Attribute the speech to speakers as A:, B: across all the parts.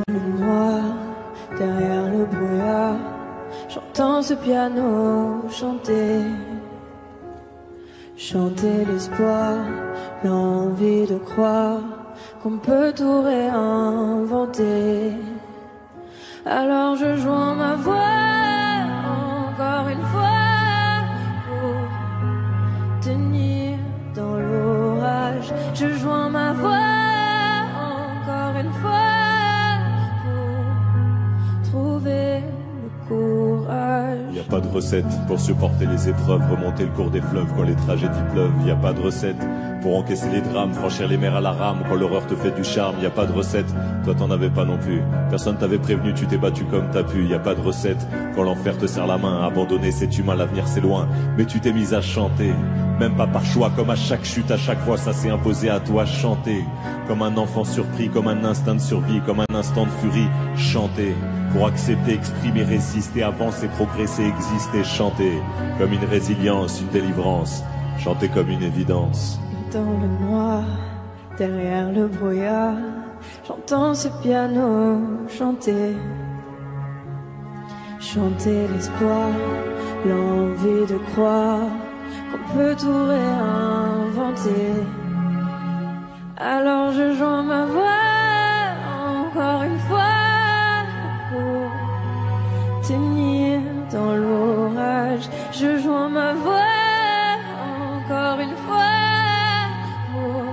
A: Le noir, derrière le brouillard, j'entends ce piano chanter. Chanter l'espoir, l'envie de croire qu'on peut tout réinventer. Alors je joins ma voix encore une fois pour tenir dans l'orage. Je joins ma voix encore une fois pour trouver le courage.
B: Y a pas de recette pour supporter les épreuves, remonter le cours des fleuves quand les tragédies pleuvent. Y a pas de recette pour encaisser les drames, franchir les mers à la rame quand l'horreur te fait du charme. Y a pas de recette, toi t'en avais pas non plus. Personne t'avait prévenu, tu t'es battu comme t'as pu. Y a pas de recette quand l'enfer te serre la main. Abandonner c'est humain, l'avenir c'est loin. Mais tu t'es mise à chanter, même pas par choix. Comme à chaque chute, à chaque fois ça s'est imposé à toi. Chanter comme un enfant surpris, comme un instinct de survie, comme un instant de furie. Chanter pour accepter, exprimer, résister, avancer, progresser, exister. Chanter comme une résilience, une délivrance. Chanter comme une évidence.
A: Dans le noir, derrière le brouillard, j'entends ce piano chanter. Chanter l'espoir, l'envie de croire qu'on peut tout réinventer. Alors je joins ma voix encore une fois pour tenir dans l'orage. Je joins ma voix encore une fois pour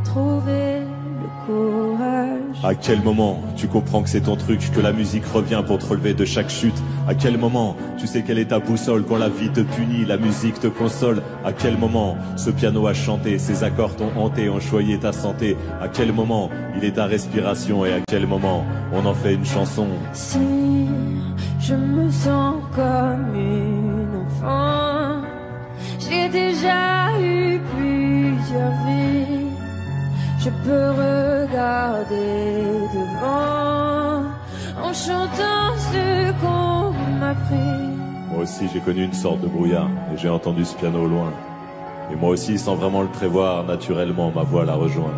A: trouver le courage.
B: À quel moment tu comprends que c'est ton truc, que la musique revient pour te relever de chaque chute? À quel moment tu sais quelle est ta boussole quand la vie te punit, la musique te console? À quel moment ce piano a chanté, ses accords t'ont hanté, ont choyé ta santé? À quel moment il est ta respiration et à quel moment on en fait une chanson?
A: Si je me sens comme une enfant, j'ai déjà eu plusieurs vies. Je peux regarder devant en chantant ce qu'on m'a appris.
B: Moi aussi j'ai connu une sorte de brouillard et j'ai entendu ce piano au loin. Et moi aussi, sans vraiment le prévoir, naturellement ma voix la rejoint.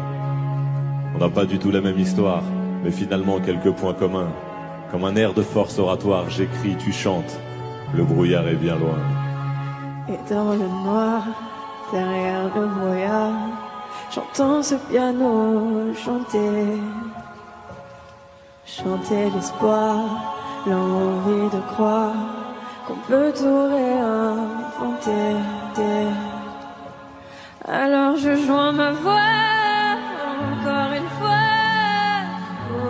B: On n'a pas du tout la même histoire, mais finalement quelques points communs. Comme un air de force oratoire, j'écris, tu chantes. Le brouillard est bien loin.
A: Et dans le noir, derrière le brouillard, j'entends ce piano chanter. Chanter l'espoir, l'envie de croire qu'on peut tout réinventer. Alors je joins ma voix encore une fois pour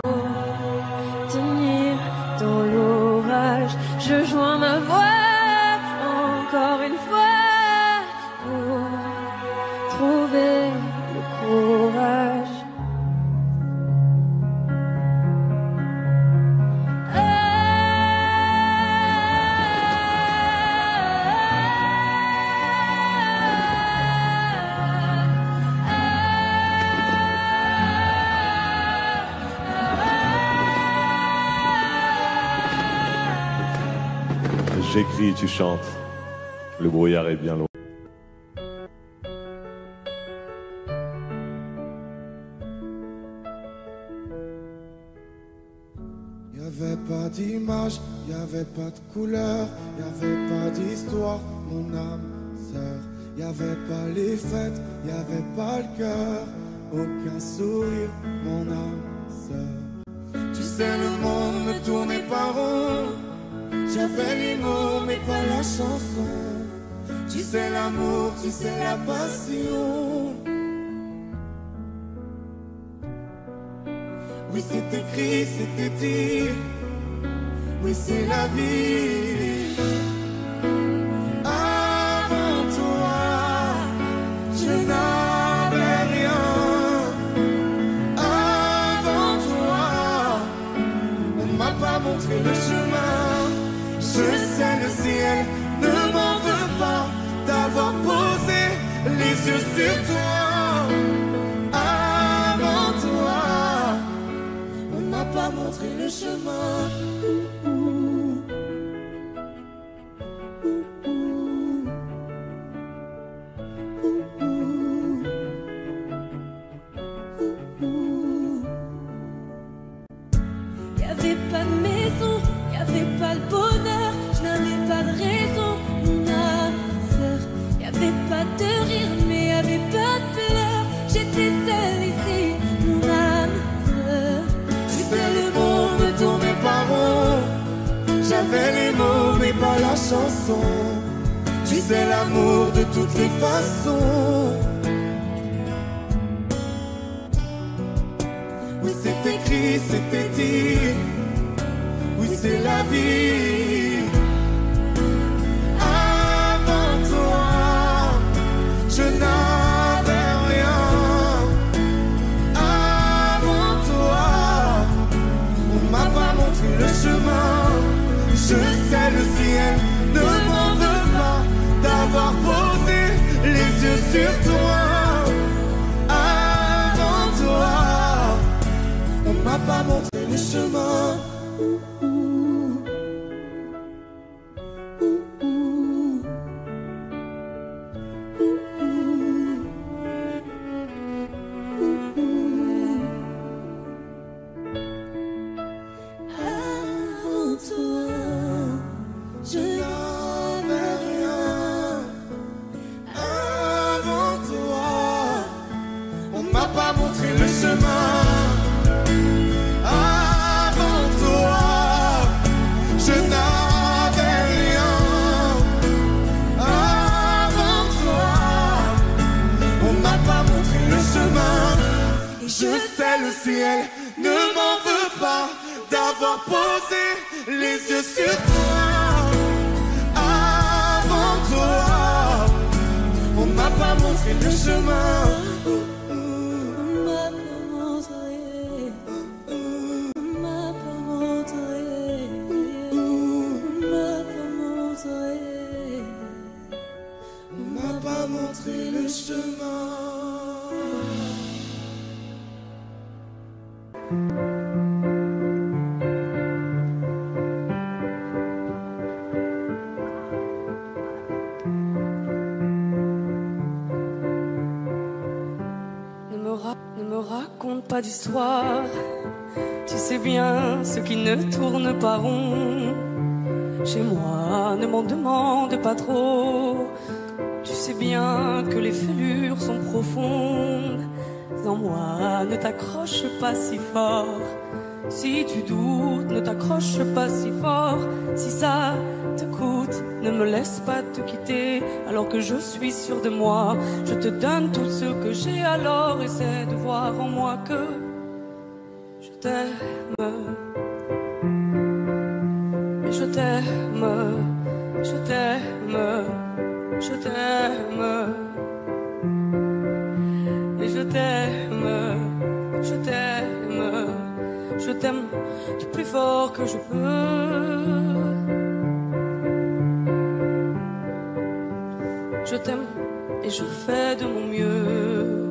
A: tenir dans l'orage. Je joins ma voix encore une fois pour trouver le courage.
B: J'écris, tu chantes. Le brouillard est bien loin.
C: Y'avait pas d'image, y'avait pas de couleur, y'avait pas d'histoire, mon âme sœur. Y'avait pas les fêtes, y'avait pas le cœur, aucun sourire, mon âme sœur. Tu sais, le monde ne tournait pas rond. J'avais les mots mais pas la chanson. Tu sais l'amour, tu sais la passion. Oui c'est écrit, c'était dit. Oui c'est la vie. Avant toi, je n'avais rien. Avant toi, on m'a pas montré le chemin. Je sais le ciel ne m'en veut pas d'avoir posé les yeux sur toi. Avant toi, on m'a pas montré le chemin.
A: y avait pas de maison, y avait pas le bonheur, je n'avais pas de raison, mon âme sœur. Y avait pas de rire, mais y avait pas de pleurs. J'étais seule ici, mon âme sœur.
C: Tu sais, le monde ne tournait pas rond. J'avais les mots, mais pas la chanson. Tu sais, l'amour de toutes les façons. Oui, c'est écrit, c'était dit. Oui, c'est la vie. Avant toi, je n'avais rien. Avant toi, on m'a pas montré le chemin. Je sais, le ciel ne m'en veut pas d'avoir posé les yeux sur toi. Avant toi, on m'a pas montré le chemin. Le ciel ne m'en veut pas d'avoir posé les yeux sur toi. Avant toi, on m'a pas montré le chemin. On m'a pas montré. On m'a pas montré. On m'a pas montré. On m'a pas montré le chemin.
D: Ne me raconte pas d'histoire. Tu sais bien ce qui ne tourne pas rond. Chez moi, ne m'en demande pas trop. Tu sais bien que les fêlures sont profondes. En moi, ne t'accroche pas si fort. Si tu doutes, ne t'accroche pas si fort. Si ça te coûte, ne me laisse pas te quitter. Alors que je suis sûr de moi, je te donne tout ce que j'ai. Alors essaie de voir en moi que je t'aime. Mais je t'aime, je t'aime, je t'aime. Et je t'aime, je t'aime, je t'aime du plus fort que je peux. Je t'aime et je fais de mon mieux.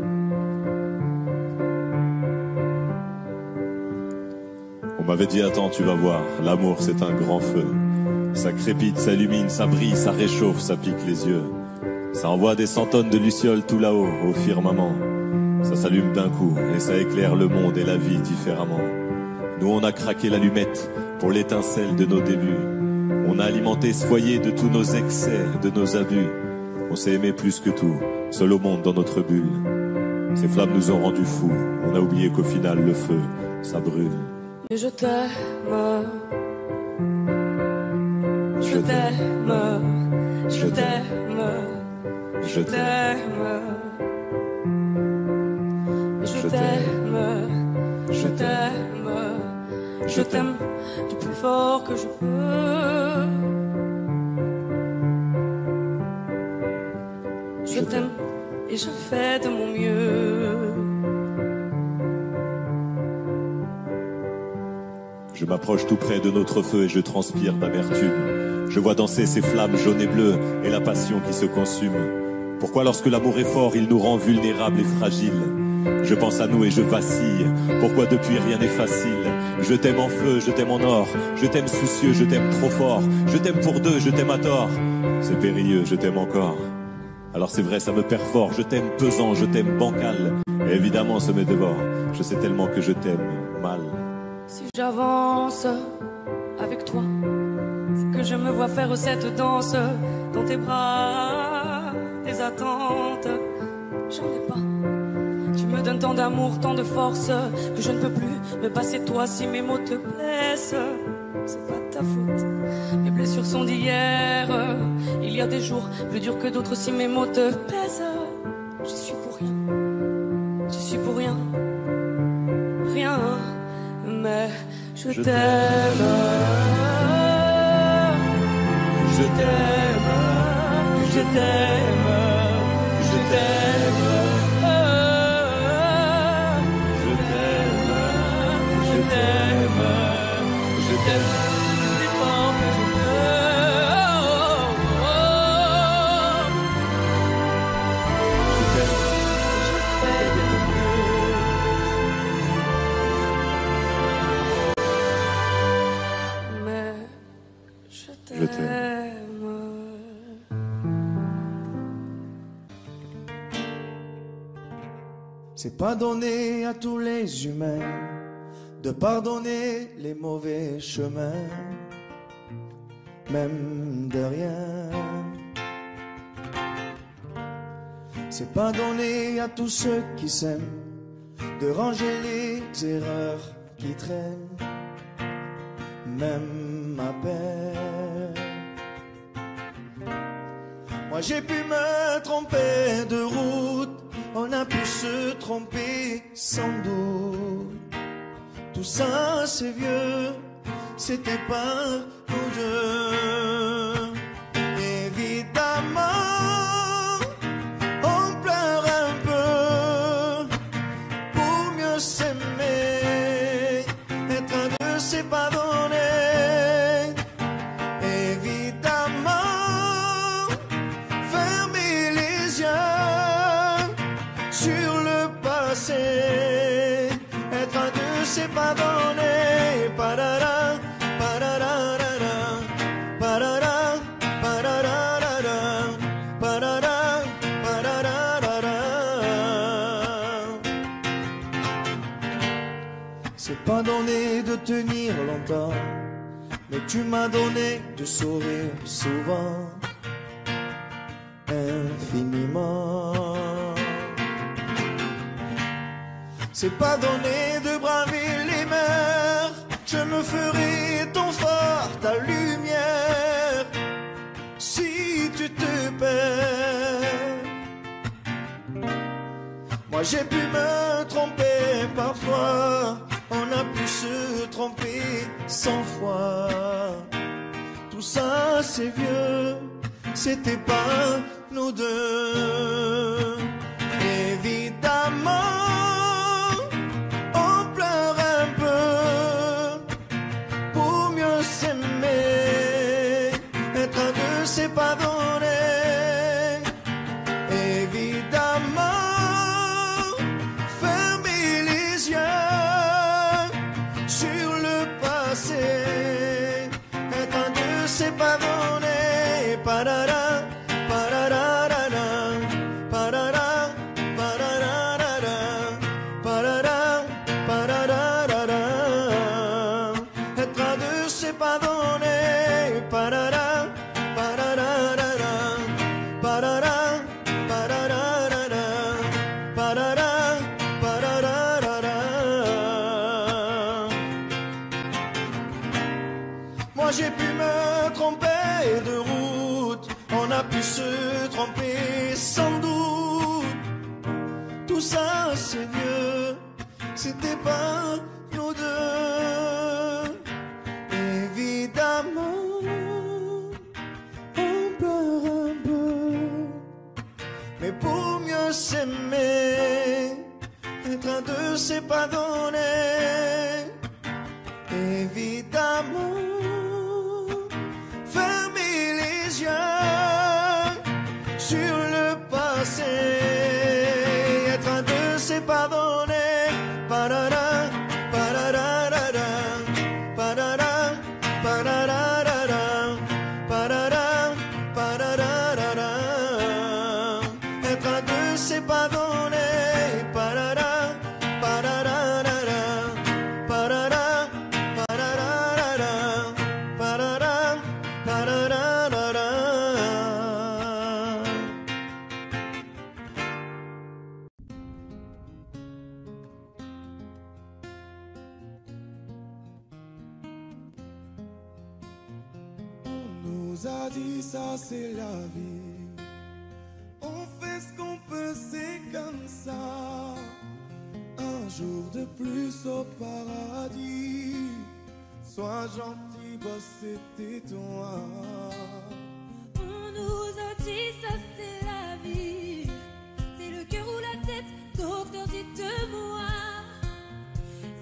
B: On m'avait dit attends, tu vas voir, l'amour c'est un grand feu. Ça crépite, ça illumine, ça brille, ça réchauffe, ça pique les yeux. Ça envoie des centaines de lucioles tout là-haut, au firmament. Ça s'allume d'un coup et ça éclaire le monde et la vie différemment. Nous on a craqué l'allumette pour l'étincelle de nos débuts. On a alimenté ce foyer de tous nos excès, de nos abus. On s'est aimé plus que tout, seul au monde dans notre bulle. Ces flammes nous ont rendus fous, on a oublié qu'au final le feu, ça brûle.
D: Mais je t'aime, je t'aime, je t'aime, je t'aime. Je t'aime, je t'aime, je t'aime du plus fort que je peux. Je t'aime et je fais de mon mieux.
B: Je m'approche tout près de notre feu et je transpire d'amertume. Je vois danser ces flammes jaunes et bleues et la passion qui se consume. Pourquoi lorsque l'amour est fort, il nous rend vulnérables et fragiles? Je pense à nous et je vacille. Pourquoi depuis rien n'est facile? Je t'aime en feu, je t'aime en or. Je t'aime soucieux, je t'aime trop fort. Je t'aime pour deux, je t'aime à tort. C'est périlleux, je t'aime encore. Alors c'est vrai, ça me perd fort. Je t'aime pesant, je t'aime bancal. Et évidemment, ça me dévore. Je sais tellement que je t'aime mal.
D: Si j'avance avec toi, c'est que je me vois faire cette danse dans tes bras, des attentes, j'en ai pas. Tu me donnes tant d'amour, tant de force que je ne peux plus me passer de toi. Si mes mots te blessent, c'est pas de ta faute. Mes blessures sont d'hier. Il y a des jours plus durs que d'autres. Si mes mots te pèsent, j'y suis pour rien. J'y suis pour rien. Rien. Mais je t'aime. Je t'aime. Je t'aime. Je t'aime.
B: Je t'aime.
C: C'est pas donné à tous les humains de pardonner les mauvais chemins, même de rien. C'est pas donné à tous ceux qui s'aiment de ranger les erreurs qui traînent, même à peine. Moi j'ai pu me tromper de route, on a pu se tromper sans doute. Tout ça c'est vieux, c'était pas nous deux. Évidemment, on pleure un peu pour mieux s'aimer, être un deux c'est pas donné. Évidemment, fermer les yeux sur le passé, être un deux c'est pas donné. Parara, pararara, parara, pararara, parara, pararara. C'est pas donné de tenir longtemps, mais tu m'as donné de sourire souvent, infiniment. C'est pas donné de braver les mers, je me ferai ton phare, ta lumière, si tu te perds. Moi j'ai pu me tromper parfois, on a pu se tromper 100 fois. Tout ça c'est vieux, c'était pas nous deux. Évidemment, c'est pas donné. Évidemment, fermer les yeux sur le passé, être un deux c'est pas donné. Parara, pararara, parara, pararara, parara, pararara, être un deux c'est pas donné. Parara. Moi j'ai pu me tromper de route, on a pu se tromper sans doute. Tout ça c'est vieux, c'était pas nous deux. Évidemment, on pleure un peu, mais pour mieux s'aimer, être un deux c'est pas donné. Évidemment, fermer les yeux sur le passé, être un deux c'est pas donné. Parara, nous a dit ça c'est la vie. On fait ce qu'on peut, c'est comme ça. Un jour de plus au paradis. Sois gentil, boss, c'était toi.
A: On nous a dit ça c'est la vie. C'est le cœur ou la tête, docteur dites-moi.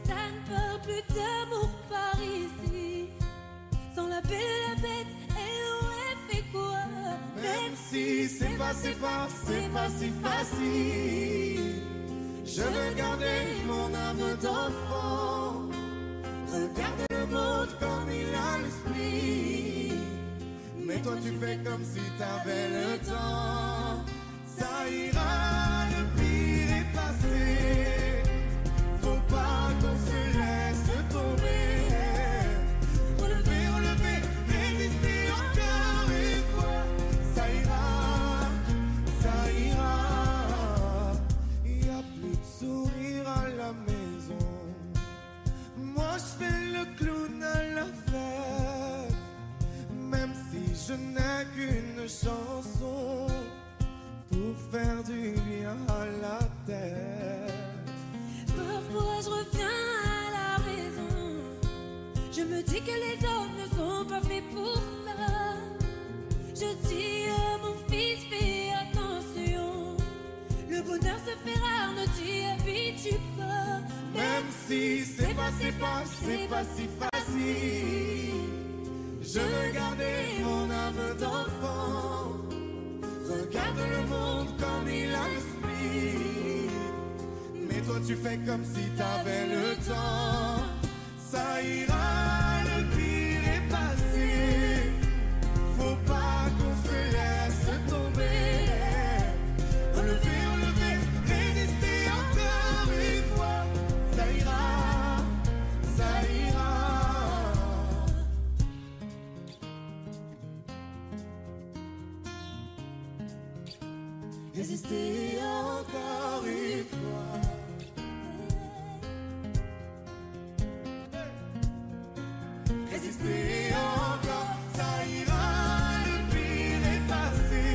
A: Ça ne parle plus d'amour par ici. Sans la belle et la bête, elle aurait fait quoi?
C: Même si c'est pas si facile, je veux garder mon âme d'enfant. Regarde le monde comme il a l'esprit. Mais toi tu fais comme si t'avais le temps. Ça ira, le pire est passé. Faut pas qu'on se laisse tomber. Relever, relever, résister encore une fois. Ça ira, ça ira. Y a plus de sourire à la maison. Moi je fais le clown à la fête. Même si je n'ai qu'une chanson pour faire du bien à la tête.
A: Parfois je reviens à la raison. Je me dis que les hommes ne sont pas faits pour ça. Je dis à mon fils, fais attention. Le bonheur se fait rare, ne t'y habitue pas.
C: Même si c'est pas si facile, je veux garder mon âme d'enfant. Regarde le monde comme il a l'esprit. Mais toi tu fais comme si t'avais le temps. Ça ira, le pire est passé. Faut pas qu'on se laisse tomber. Relever, relever, résister encore une fois. Ça ira, ça ira. Résister encore une fois. Résister encore, ça ira, le pire est passé.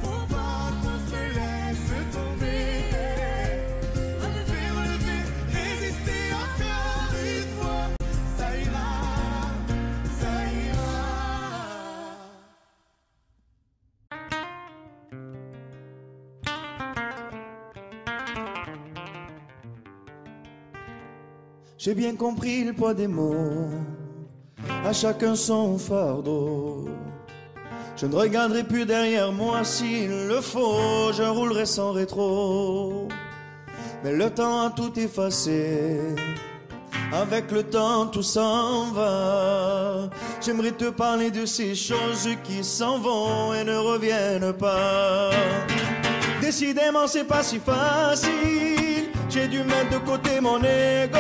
C: Faut pas qu'on se laisse tomber. Relever, relever, résister encore une fois. Ça ira, ça ira.
E: J'ai bien compris le poids des mots, à chacun son fardeau. Je ne regarderai plus derrière moi s'il le faut, je roulerai sans rétro. Mais le temps a tout effacé, avec le temps tout s'en va. J'aimerais te parler de ces choses qui s'en vont et ne reviennent pas. Décidément c'est pas si facile, j'ai dû mettre de côté mon ego.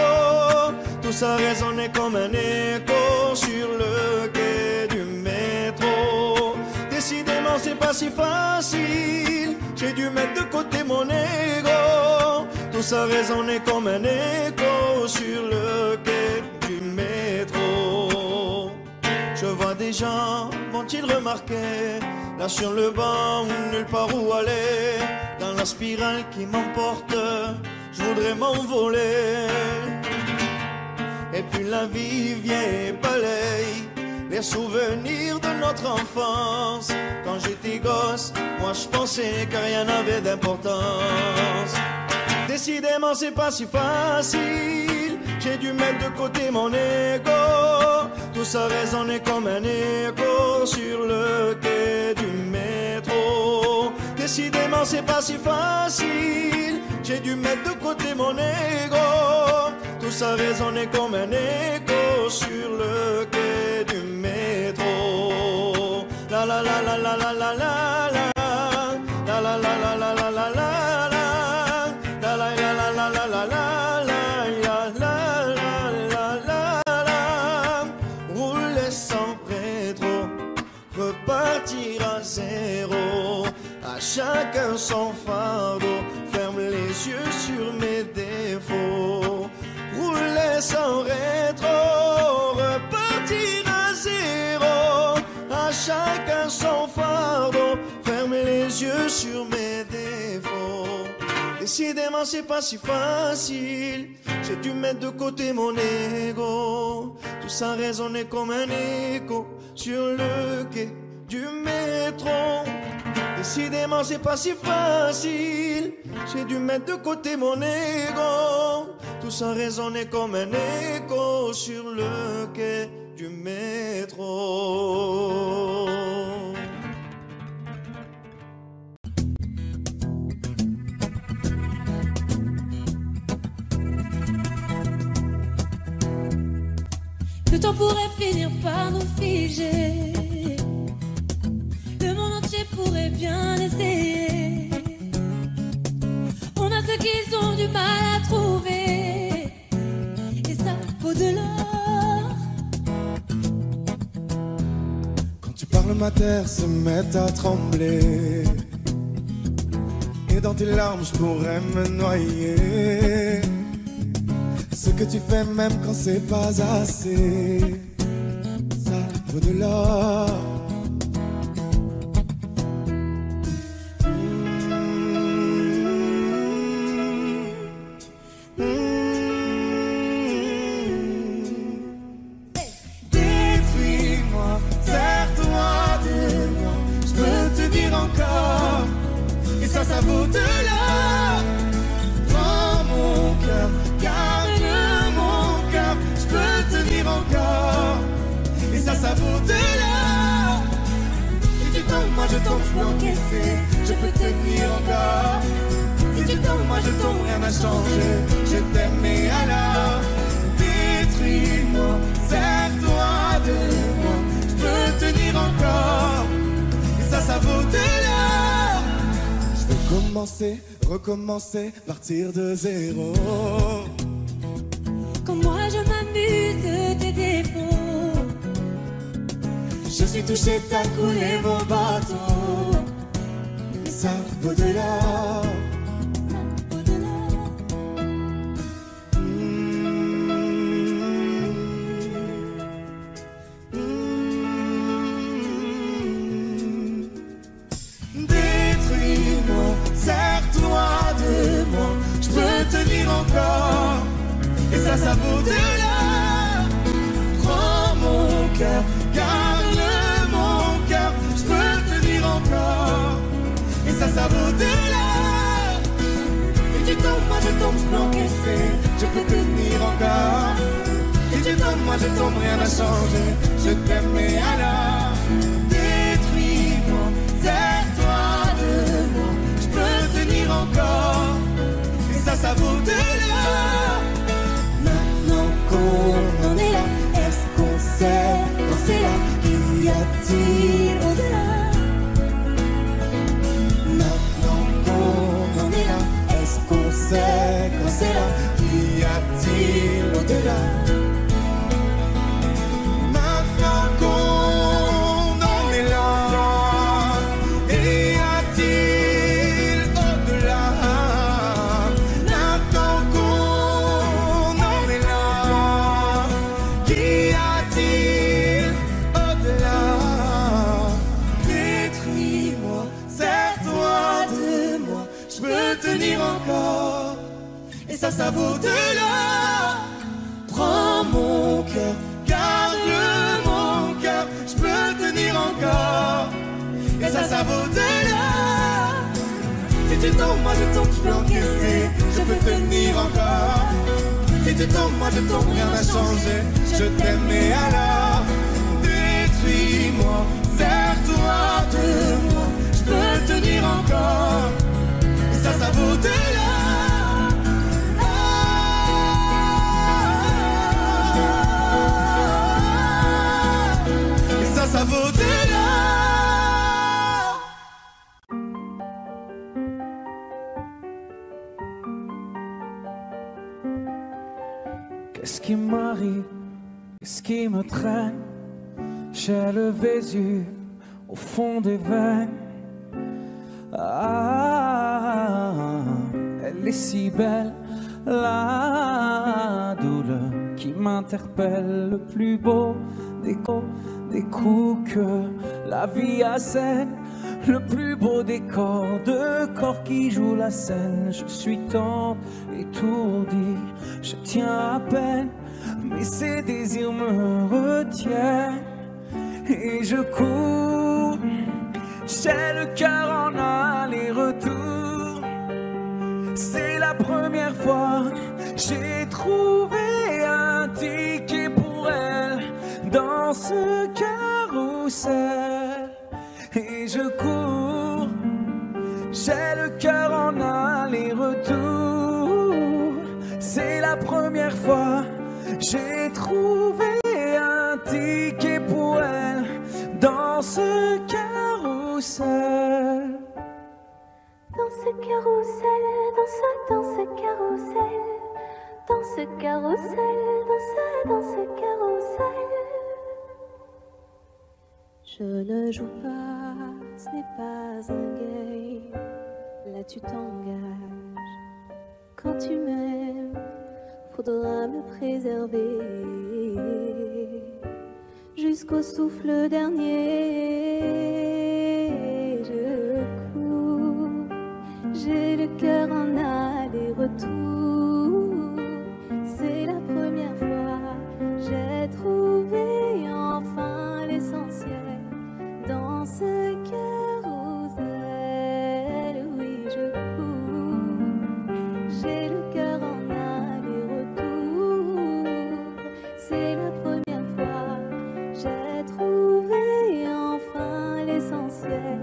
E: Tout ça résonnait comme un écho sur le quai du métro. Décidément c'est pas si facile, j'ai dû mettre de côté mon ego. Tout ça résonnait comme un écho sur le quai du métro. Je vois des gens, vont-ils remarquer, là sur le banc ou nulle part où aller, dans la spirale qui m'emporte, je voudrais m'envoler. Et puis la vie vient et balaye les souvenirs de notre enfance. Quand j'étais gosse, moi je pensais que rien n'avait d'importance. Décidément c'est pas si facile, j'ai dû mettre de côté mon ego. Tout ça résonnait comme un écho sur le quai du métro. Décidément c'est pas si facile, j'ai dû mettre de côté mon ego. Tout ça résonnait comme un écho sur le quai du métro. La la la la la la la la la la la la la la la la la. Rouler sans rétro, repartir à zéro. À chacun son fardeau, ferme les yeux sur mes défauts. Rouler sans rétro, repartir à zéro. Décidément c'est pas si facile. J'ai dû mettre de côté mon ego. Tout ça résonnait comme un écho sur le quai du métro. Décidément c'est pas si facile. J'ai dû mettre de côté mon ego. Tout ça résonnait comme un écho sur le quai du métro.
A: Le temps pourrait finir par nous figer. Le monde entier pourrait bien essayer. On a ce qu'ils ont du mal à trouver. Et ça vaut de l'or.
C: Quand tu parles, ma terre se met à trembler. Et dans tes larmes, je pourrais me noyer. Ce que tu fais même quand c'est pas assez, ça vaut de l'or. Détruis-moi, serre-toi de moi, je peux te dire encore, et ça vaut de l'or. Prends mon cœur, encore, et ça vaut de l'or. Si tu tombes, moi je tombe, je peux encaisser, je peux tenir encore. Si tu tombes, moi je tombe, rien n'a changé, je t'aime et alors détruis-moi, serre-toi de moi, je peux tenir encore, et ça vaut de l'or. Je veux commencer, recommencer, partir de zéro.
A: Quand moi je m'amuse de tes défauts,
C: je suis touché, t'as coulé mon bateau. Et ça vaut de l'or. Détruis-moi, serre-toi de moi, je peux tenir encore. Et ça vaut de l'or. Prends mon cœur, garde mon cœur, je peux tenir encore. Et ça vaut de l'or. Si tu tombes, moi je tombe, je peux encaisser, je peux tenir encore. Si tu tombes, moi je tombe, rien n'a changé, je t'aime et alors détruis-moi, serre-toi de moi, je peux tenir encore. Et ça vaut de l'or.
A: qu'on en est là, est-ce qu'on sait quand c'est là? Qu'y a-t-il au-delà?
C: Maintenant qu'on en est là, est-ce qu'on sait quand c'est là? Qu'y a-t-il au-delà? Maintenant qu'on en est là, y a-t-il au-delà? Maintenant qu'on en est là, qu'y a-t-il au-delà? Détruis-moi, serre-toi de moi, je peux tenir encore. Et ça vaut de l'or. Prends mon cœur, garde mon cœur, je peux tenir encore. Et ça vaut de l'or. Si tu tombes, moi je tombe, je peux encaisser, je peux tenir encore. Si tu tombes, moi je tombe, rien n'a changé, je t'aime et alors détruis-moi, serre-toi de moi, je peux tenir encore. Et ça vaut de l'or. Ça vaut de l'or.
F: Qu'est-ce qui m'arrive? Qu'est-ce qui me traîne? J'ai le Vésuve au fond des veines. Ah, elle est si belle, la douleur qui m'interpelle, le plus beau des coups que la vie assène, le plus beau décor, de corps qui joue la scène. Je suis tendre, étourdi, je tiens à peine, mais ces désirs me retiennent. Et je cours, j'ai le cœur en aller-retour. C'est la première fois, j'ai trouvé un ticket pour elle dans ce carrousel. Et je cours, j'ai le cœur en aller-retour. C'est la première fois, j'ai trouvé un ticket pour elle dans ce carrousel.
A: Dans ce carrousel, dans ce carrousel, dans ce carrousel, dans ce carrousel. Je ne joue pas, ce n'est pas un game. Là tu t'engages. Quand tu m'aimes, faudra me préserver jusqu'au souffle dernier. Je cours, j'ai le cœur en aller-retour. C'est la première fois, j'ai trouvé enfin l'essentiel dans ce carrousel. Oui, je cours, j'ai le cœur en aller-retour. C'est la première fois, j'ai trouvé enfin l'essentiel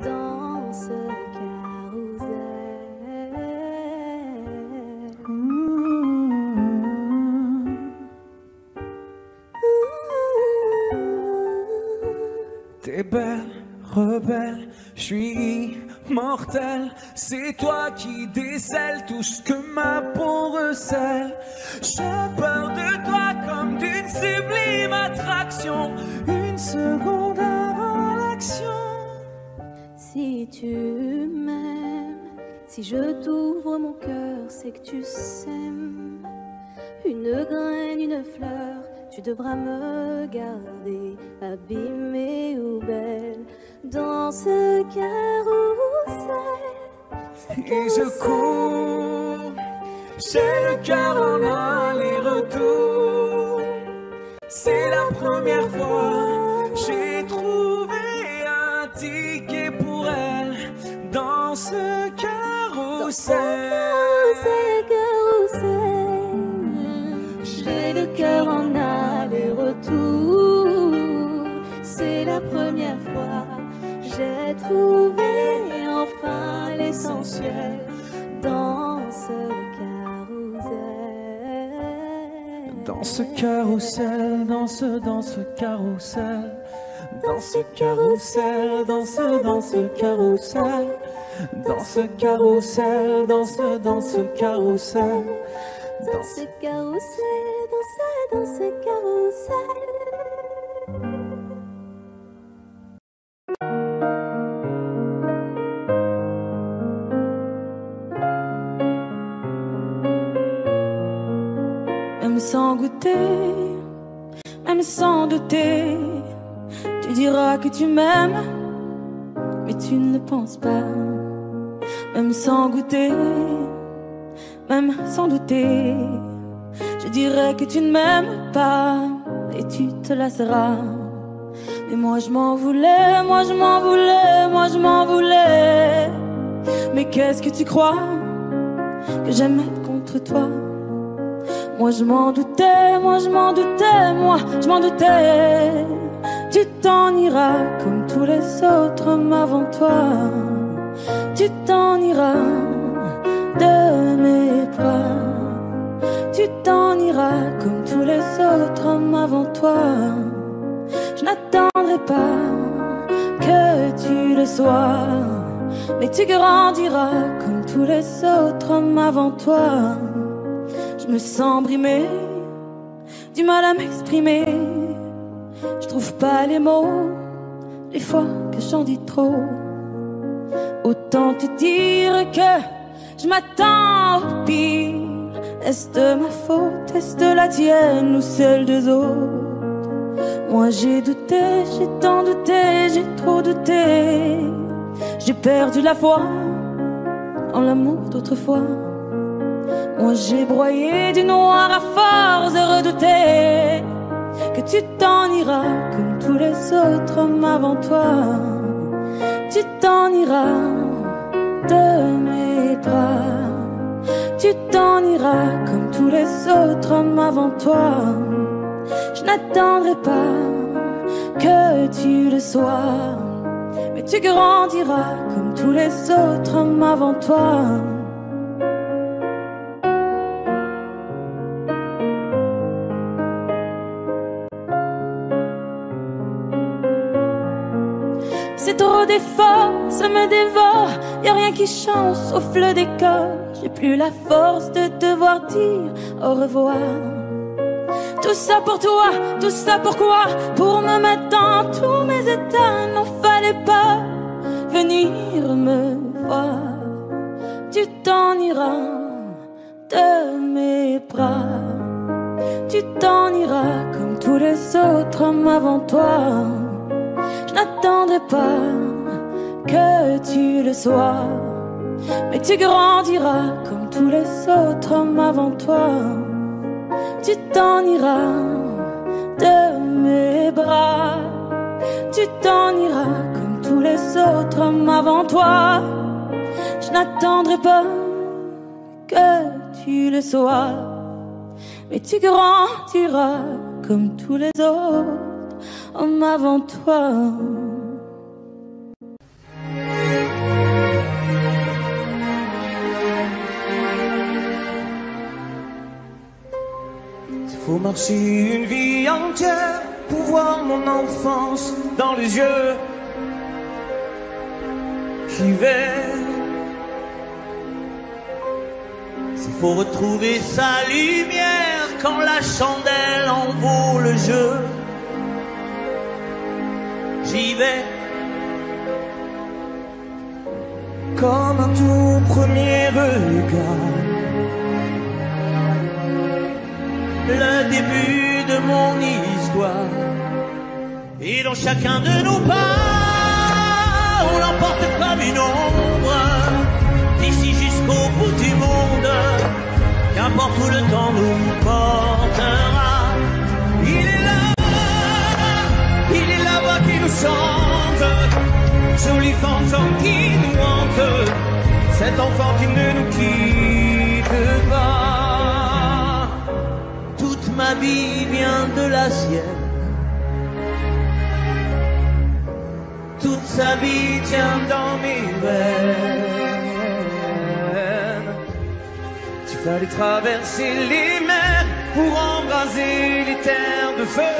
A: dans ce carrousel.
F: T'es belle, rebelle, je suis mortel. C'est toi qui décèles tout ce que ma peau recèle. J'ai peur de toi comme d'une sublime attraction. Une seconde avant l'action.
A: Si tu m'aimes, si je t'ouvre mon cœur, c'est que tu sèmes une graine, une fleur. Tu devras me garder abîmée ou belle dans ce carrousel.
F: Et je cours, j'ai le cœur en aller-retour. C'est la première fois, j'ai trouvé un ticket pour elle dans ce carrousel.
A: J'ai le cœur en aller-retour. C'est la première fois, j'ai trouvé enfin l'essentiel dans ce carrousel.
F: Dans ce carrousel, dans ce carrousel, dans ce carrousel, dans ce carrousel, dans ce carrousel, dans ce carrousel,
A: Dans ce carrousel, dans ce carrousel.
D: Même sans goûter, même sans douter, tu diras que tu m'aimes, mais tu ne penses pas. Même sans goûter, même sans douter, je dirais que tu ne m'aimes pas et tu te lasseras. Mais moi je m'en voulais, moi je m'en voulais, moi je m'en voulais. Mais qu'est-ce que tu crois que j'aime être contre toi? Moi je m'en doutais, moi je m'en doutais, moi je m'en doutais. Tu t'en iras comme tous les autres hommes avant toi. Tu t'en iras de mes bras. Tu t'en iras comme tous les autres hommes avant toi. Je n'attendrai pas que tu le sois, mais tu grandiras comme tous les autres hommes avant toi. Je me sens brimée, du mal à m'exprimer. Je trouve pas les mots, des fois que j'en dis trop. Autant te dire que je m'attends au pire. Est-ce de ma faute, est-ce de la tienne ou celle des autres? Moi j'ai douté, j'ai tant douté, j'ai trop douté.
A: J'ai perdu la foi en l'amour d'autrefois. Moi j'ai broyé du noir à force de redouter que tu t'en iras comme tous les autres hommes avant toi. Tu t'en iras de mes bras. Tu t'en iras comme tous les autres hommes avant toi. Je n'attendrai pas que tu le sois, mais tu grandiras comme tous les autres hommes avant toi. C'est trop d'efforts, ça me dévore. Y'a rien qui change sauf le décor. J'ai plus la force de devoir dire au revoir. Tout ça pour toi, tout ça pourquoi? Pour me mettre dans tous mes états. N'en fallait pas venir me voir. Tu t'en iras de mes bras. Tu t'en iras comme tous les autres hommes avant toi. Je n'attendrai pas que tu le sois, mais tu grandiras comme tous les autres hommes avant toi. Tu t'en iras de mes bras. Tu t'en iras comme tous les autres hommes avant toi. Je n'attendrai pas que tu le sois, mais tu grandiras comme tous les autres hommes avant toi.
F: Faut marcher une vie entière pour voir mon enfance dans les yeux. J'y vais. S'il faut retrouver sa lumière quand la chandelle en vaut le jeu, j'y vais. Comme un tout premier regard, le début de mon histoire. Et dans chacun de nos pas, on l'emporte comme une ombre, d'ici jusqu'au bout du monde. Qu'importe où le temps nous portera, il est la voix qui nous chante, jolie fantôme qui nous hante, cet enfant qui ne nous quitte pas. Toute ma vie vient de la sienne, toute sa vie tient dans mes veines. Il fallait traverser les mers pour embraser les terres de feu.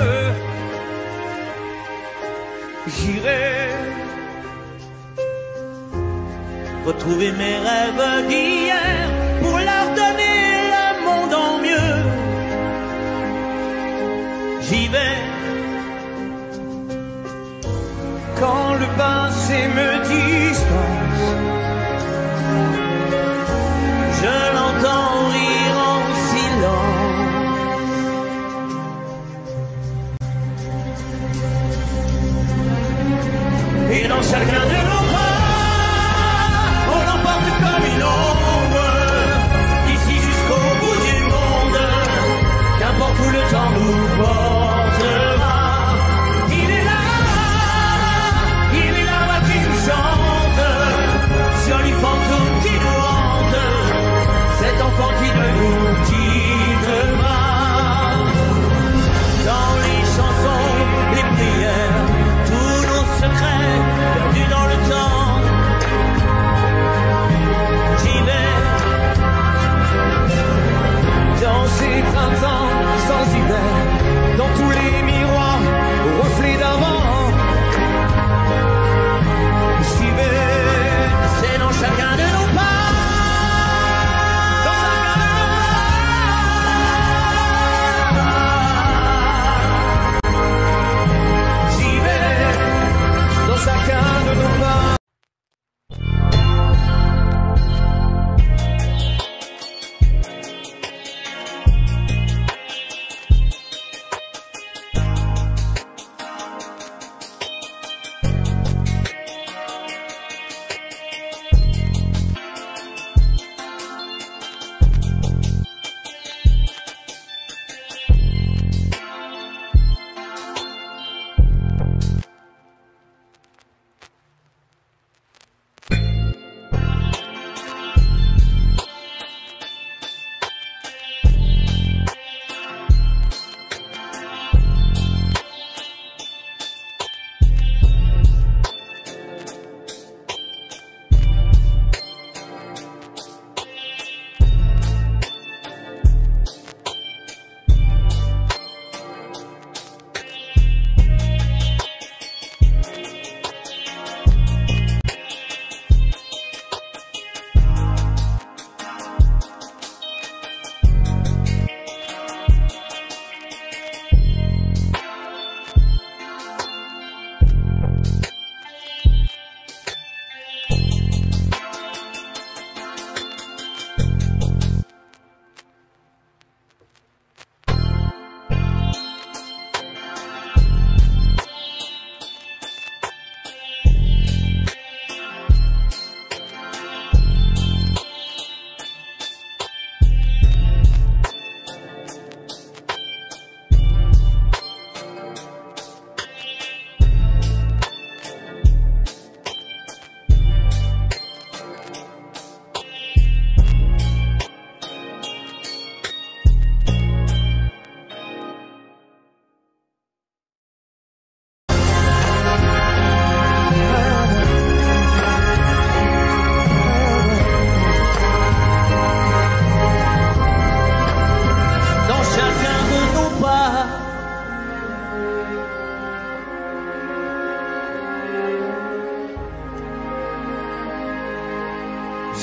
F: J'irai retrouver mes rêves d'hier pour leur donner le monde en mieux. J'y vais quand le passé me distance. Je l'entends rire en silence. Et dans chacun de nos pas, on l'emporte comme une ombre, d'ici jusqu'au bout du monde. Qu'importe où le temps nous porte.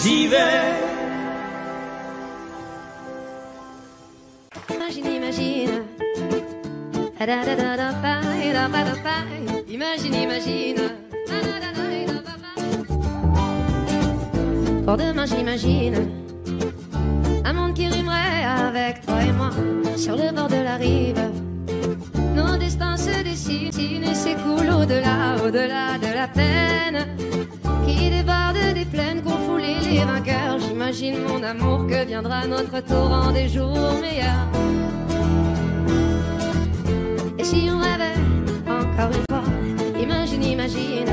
F: j'y vais.
G: Imagine, imagine. Imagine, imagine. Pour demain, j'imagine un monde qui rimerait avec toi et moi sur le bord de la rive. Nos destins se dessinent et s'écoulent au-delà, au-delà de la peine qui déborde des plaines qu'ont foulé les vainqueurs. J'imagine mon amour que viendra notre torrent des jours meilleurs. Et si on rêvait encore une fois, imagine, imagine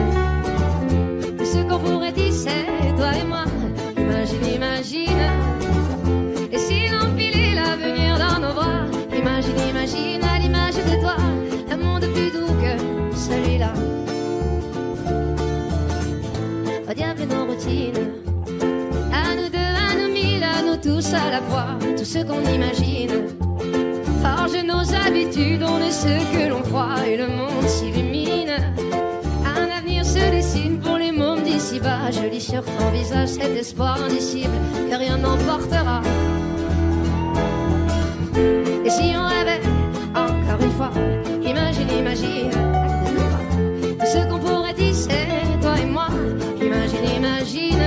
G: tout ce qu'on pourrait tisser, toi et moi. Imagine, imagine. Et si l'empilait l'avenir dans nos bras, imagine, imagine à l'image de toi un monde plus doux que celui-là. Au diable nos routines, à nous deux, à nous mille, à nous tous à la fois. Tout ce qu'on imagine forge nos habitudes, on est ce que l'on croit et le monde s'illumine. Un avenir se dessine pour les mômes d'ici-bas. Je lis sur ton visage cet espoir indicible que rien n'emportera. Et si on rêvait encore une fois, imagine, imagine tout ce qu'on pourrait tisser, toi et moi. Imagine, imagine.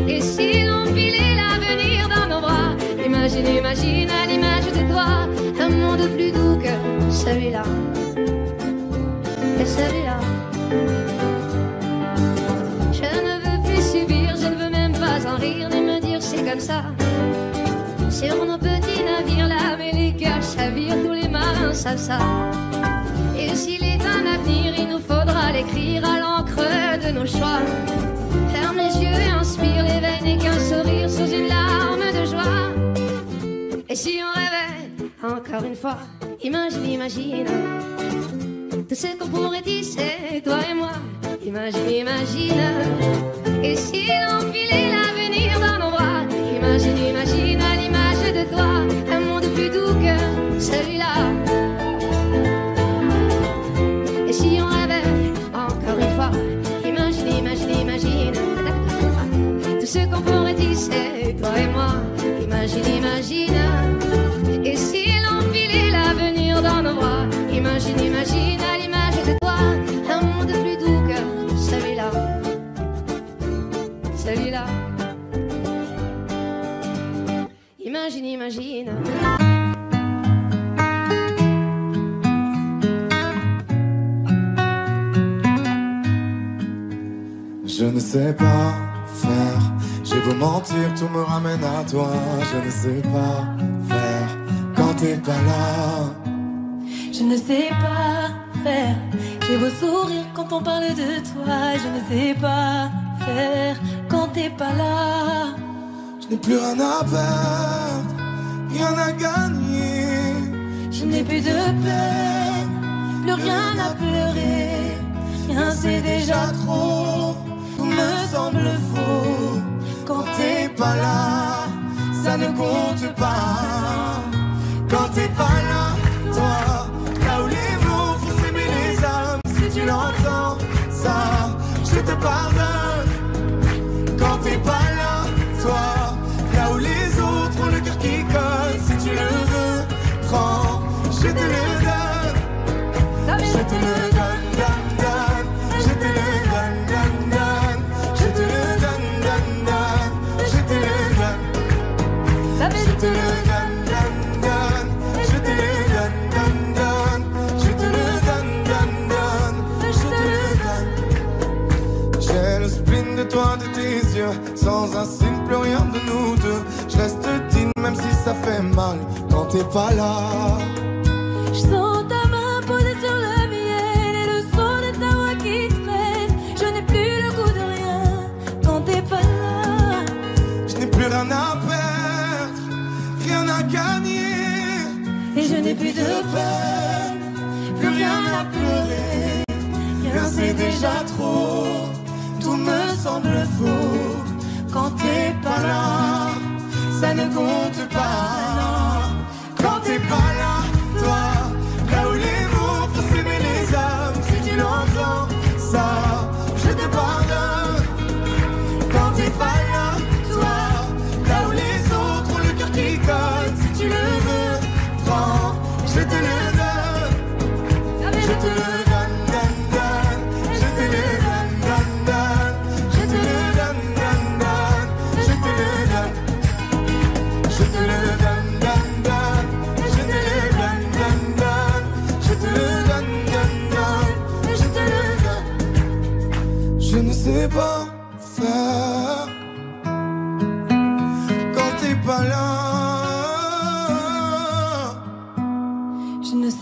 G: Et si l'on filait l'avenir dans nos bras, imagine, imagine à l'image de toi un monde plus doux que celui-là. Et celui-là. Je ne veux plus subir, je ne veux même pas en rire, ni me dire c'est comme ça. Sur nos petits navires, là, mais les cœurs chavirent, tous les marins savent ça. Et s'il est un avenir, il nous faudra l'écrire à l'encre de nos choix. Ferme les yeux et inspire les veines et qu'un sourire sous une larme de joie. Et si on rêvait encore une fois, imagine, imagine tout ce qu'on pourrait tisser, toi et moi. Imagine, imagine. Et si l'on filait l'avenir dans nos bras, imagine, imagine à l'image de toi un monde plus doux que celui-là. Et si on rêvait encore une fois, imagine, imagine, imagine tout ce qu'on pourrait tisser, toi et moi. Imagine, imagine. Et si l'on filait l'avenir dans nos bras, imagine, imagine à l'image de toi un monde plus doux que celui-là. Celui-là. Imagine, imagine.
C: Je ne sais pas faire, j'ai beau mentir, tout me ramène à toi. Je ne sais pas faire quand t'es pas là.
A: Je ne sais pas faire, j'ai beau sourire quand on parle de toi. Je ne sais pas faire quand t'es pas là.
C: Je n'ai plus rien à perdre, rien à gagner.
A: Je n'ai plus de peine, plus rien à pleurer. Rien c'est déjà trop, tout me semble faux.
C: Quand t'es pas là, ça ne compte pas. Quand t'es pas là, toi, là où les mots font s'aimer les âmes. Si tu l'entends, ça, je te pardonne. Quand t'es pas là, toi, là où les autres ont le cœur qui colle. Si tu le veux, prends, je te le donne. Je te le donne, donne, donne. Je te le donne, donne, donne. Je te le donne, donne, donne. Je te le donne. Je te le donne, donne, donne. Je te le donne, donne, donne. Je te le donne, donne, donne. Je te le donne. J'ai le spleen de toi, de tes yeux. Sans un signe, plus rien de nous deux. Je reste digne même si ça fait mal. Quand t'es pas là.
A: Je sens ta main posée sur le mien et le son de ta voix qui traîne. Je n'ai plus le goût de rien quand t'es pas là.
C: Je n'ai plus rien à perdre, rien à gagner.
A: Et je n'ai plus de peine,
C: Plus rien à pleurer. Rien c'est déjà trop, tout me semble faux. Quand t'es pas là, ça ne compte pas. Quand t'es pas là, toi, là où les mots font s'aimer les âmes. Si tu l'entends, ça, je te pardonne. Quand t'es pas là,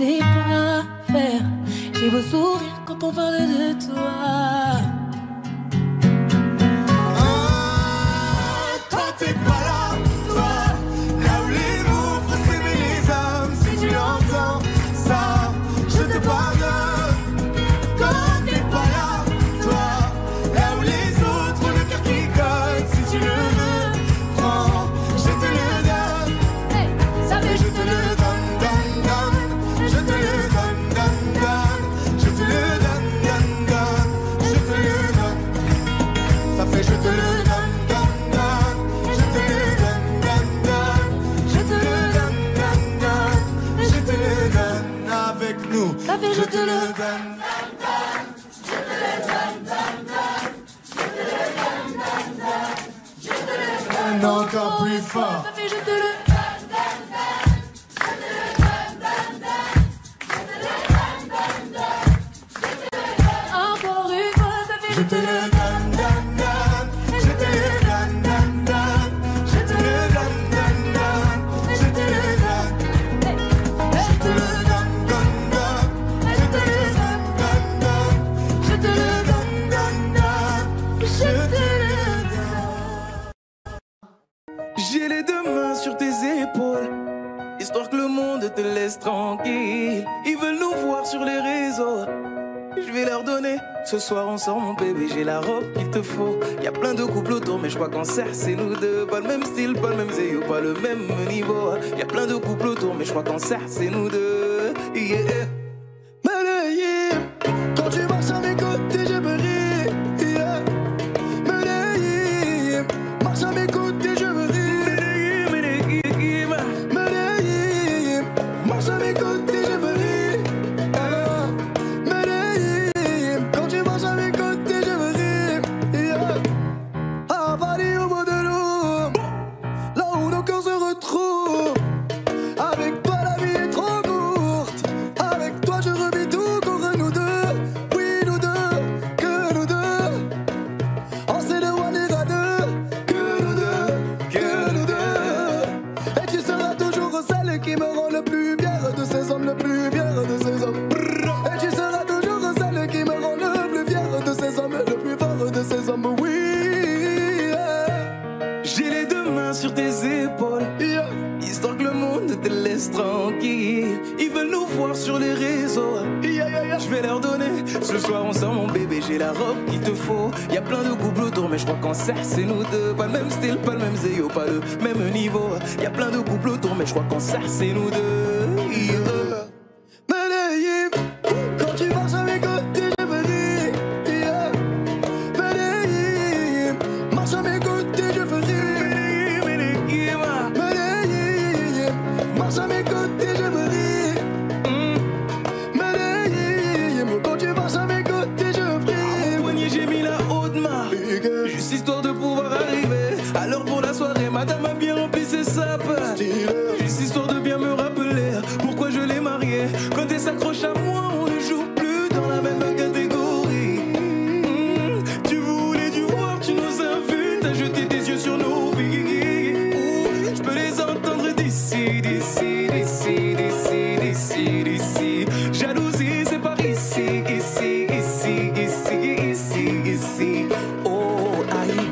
A: sais pas faire. J'ai beau sourire quand on parle de toi.
C: Quand t'es pas là, toi, là où les mots font s'aimer les hommes, si tu entends ça, je te pardonne. Quand t'es pas là, toi, là où les autres ont le cœur qui colle, si tu le veux, prends, je te le donne.
A: Hey, ça fait
C: Je te le donne, donne, donne. Je te le donne, donne, donne. Je te le donne, donne, donne. Je te le donne. Ça fait je te le donne, donne, donne. Je te le donne, donne, donne. Je te le donne, donne, donne. Je te le donne avec nous.
A: Ça fait je te le
C: donne. Encore plus fort.
A: Ça fait je te le encore une fois, ça fait
C: Je te le donne, donne, donne. Je te le donne, donne, donne. Je te le donne, donne, donne. Je te le donne. Je te le donne, donne, donne. Je te le donne, donne, donne. Je te le donne, donne, donne. Je te le donne.
F: J'ai les deux mains sur tes épaules, histoire que le monde te laisse tranquille. Ils veulent nous voir sur les réseaux, je vais leur donner. Ce soir on sort mon bébé, j'ai la robe qu'il te faut. Y'a plein de couples autour mais je crois qu'en cercle c'est nous deux. Pas le même style, pas le même zéyo, pas le même niveau. Y'a plein de couples autour mais je crois qu'en cercle c'est nous deux. Yeah.
E: Medellín, quand tu marches à mes côtés, je me ris. Yeah. Medellín, marche à mes côtés, je me ris. Medellín, marche à mes côtés, je me ris. Medellín, quand tu marches à mes côtés, je me ris. Yeah. À Paris, au bout de l'eau, là où nos cœurs se retrouvent. Avec toi, la vie est trop courte. Avec toi, je revis tout contre nous deux. Oui, nous deux, que nous deux. On s'est de one et à deux. Que nous deux, que nous deux. Et tu seras toujours celle qui me rend le plus fier de ces hommes, le plus fier de ces hommes. Et tu seras toujours celle qui me rend le plus fier de ces hommes, le plus fort de ces hommes. Oui, yeah.
F: J'ai les deux mains sur tes épaules,
E: Yeah.
F: histoire que le monde te laisse tranquille. Ils veulent nous voir sur les réseaux,
E: Yeah, yeah, yeah.
F: je vais leur donner. Ce soir on sort mon bébé, j'ai la robe qu'il te faut. Y'a plein de couples autour mais je crois qu'en cercle c'est nous deux. Pas le même style, pas le même zéyo, pas le même niveau. Y'a plein de couples autour mais je crois qu'en cercle c'est nous deux. Yeah.
E: Medellín, quand tu marches à mes côtés, je me ris. Yeah. Medellín, marche à mes côtés, je me ris. Medellín, marche à mes côtés, je me ris. Medellín, quand tu marches à mes côtés, je prie.
F: Au poignet j'ai mis la haute main, juste histoire de pouvoir arriver. Alors pour la soirée, madame a bien rempli ses sapes. Juste histoire de bien me rappeler pourquoi je l'ai mariée. Quand elle s'accroche à moi, on ne joue plus dans la même catégorie. Tu voulais du voir, tu nous invites à jeter tes yeux sur nos vies. Je peux les entendre d'ici, d'ici, d'ici, d'ici, d'ici, d'ici. Jalousie, c'est par ici, ici, ici, ici, ici, ici. Oh, aïe.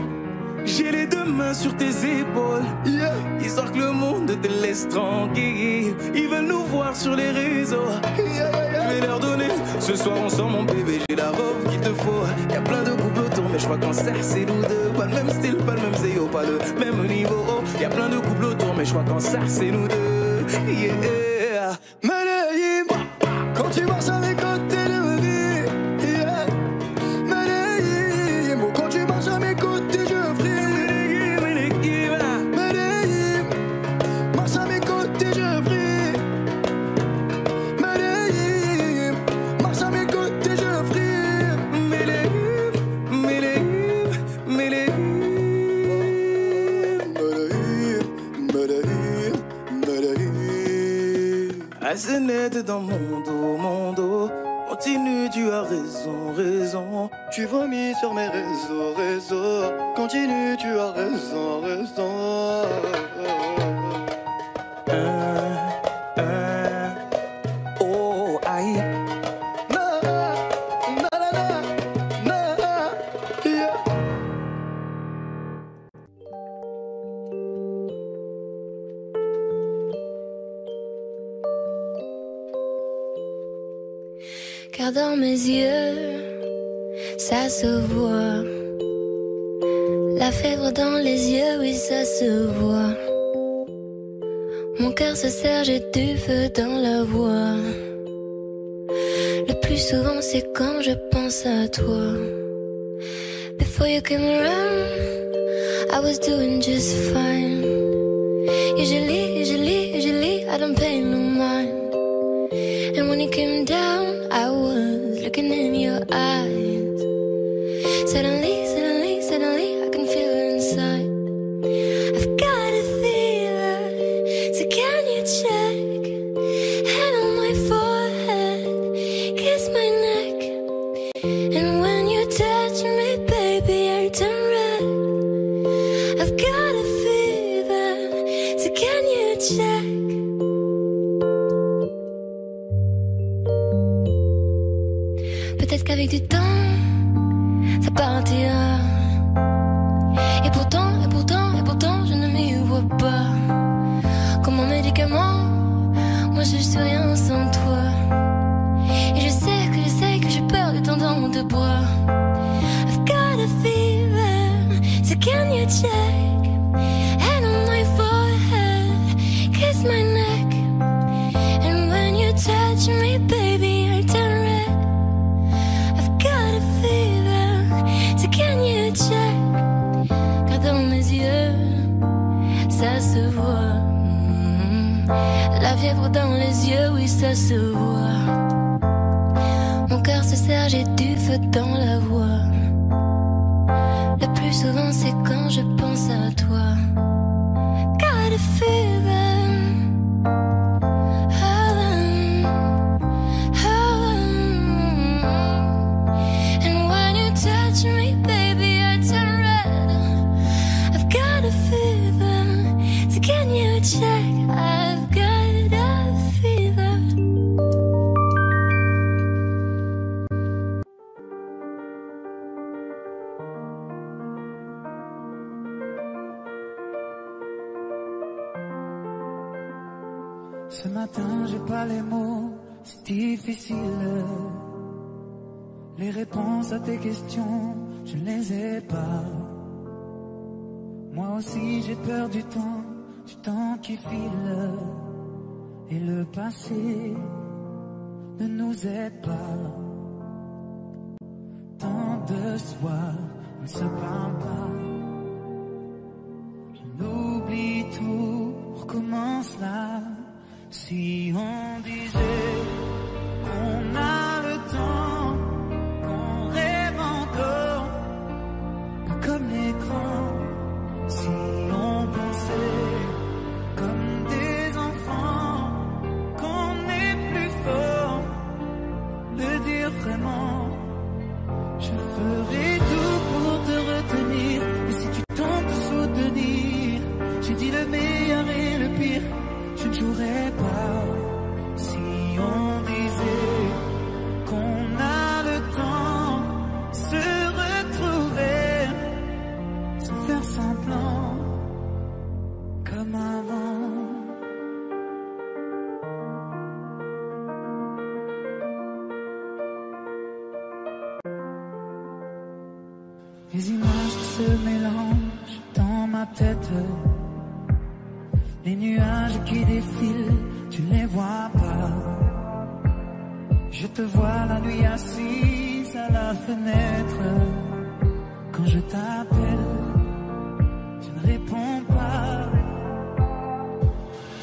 F: J'ai les deux mains sur tes épaules,
E: Yeah.
F: histoire que le monde te laisse tranquille. Ils veulent nous voir sur les réseaux,
E: Yeah, yeah, yeah.
F: je vais leur donner. Ce soir on sort mon bébé, j'ai la robe qu'il te faut. Y'a plein de couples autour mais je crois qu'en cercle c'est nous deux. Pas le même style, pas le même zéyo, pas le même niveau. Y'a plein de couples autour mais je crois qu'en cercle c'est nous deux. Yeah.
E: Medellín, quand tu marches à mes côtés, je me ris. Yeah. Medellín, quand tu marches à mes côtés, je prie. Medellín, marche à mes côtés, je prie. Medellín, marche à mes côtés, je prie.
F: Medellín, Medellín, Medellín.
E: Medellín, Medellín, Medellín.
F: Assez net dans mon dos. Continue, tu as raison, raison.
E: Tu vomis sur mes réseaux, réseaux. Continue, tu as raison, raison.
F: Oh, Aïe.
G: Car dans mes yeux, ça se voit. La fièvre dans les yeux, oui, ça se voit. Mon cœur se serre, j'ai du feu dans la voix. Le plus souvent, c'est quand je pense à toi. Before you came around, I was doing just fine. Usually, I don't pay no mind. And when you came down, I was looking in your eyes. Suddenly, I can feel it inside. I've got a fever, so can you check? Hand on my forehead, kiss my neck. And when you touch me, baby, I turn red. I've got a fever, so can you check? Peut-être qu'avec du temps, ça partira. Et pourtant, je ne m'y vois pas. Comme un médicament, moi je suis rien sans toi. Et je sais que j'ai peur de tendons de bois. I've got a fever, so can you check? Hand on my forehead, kiss my neck. And when you touch me, baby, I turn red. I've got a fever, so can you check? Car dans mes yeux, ça se voit. La fièvre dans les yeux, oui, ça se voit. Mon cœur se serre, j'ai du feu dans la voix. Le plus souvent, c'est quand je pense à toi. Got a fever. And when you touch me, baby, I turn red. I've got a fever, so can you check? I've got a fever.
F: Ce matin, j'ai pas les mots, c'est difficile. Les réponses à tes questions, je ne les ai pas. Moi aussi, j'ai peur du temps qui file. Et le passé ne nous aide pas. Tant de soirs, on ne se parle pas. On oublie tout, on recommence là. Si on disait qu'on a le temps, qu'on rêve encore, que comme les grands, si on pensait comme des enfants, qu'on est plus fort, le dire vraiment, je ferai tout pour te retenir. Et si tu tentes de soutenir, j'ai dit le meilleur et le pire, je ne jouerai pas. Si on disait qu'on a le temps, se retrouver, sans faire semblant, comme avant. Les images qui se mélangent dans ma tête. Les nuages qui défilent, tu ne les vois pas. Je te vois la nuit assise à la fenêtre. Quand je t'appelle, tu ne réponds pas.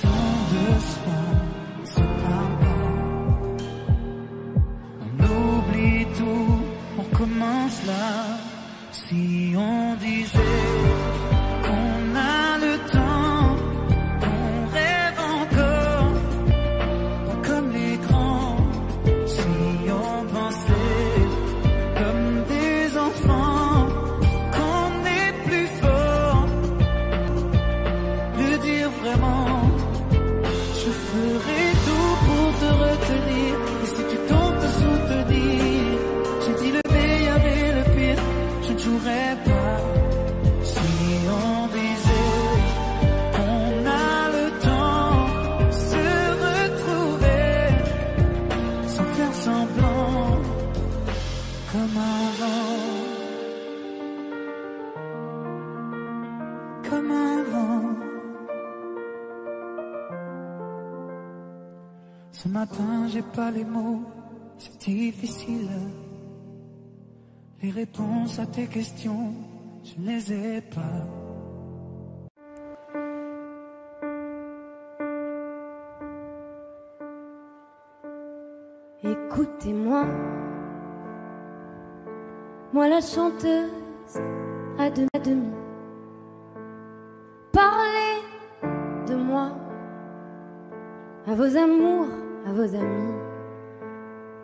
F: Tant de soirs, on ne se parle pas. On oublie tout, on recommence là. Si on disait qu'on a le temps, qu'on rêve encore, pas comme les grands. Si on pensait comme des enfants, qu'on est plus fort, le dire vraiment, je ferai tout pour te retenir. Et si Ce matin, j'ai pas les mots, c'est difficile. Les réponses à tes questions, je ne les ai pas.
A: Écoutez-moi, moi la chanteuse à demi. Parlez de moi à vos amours, à vos amis.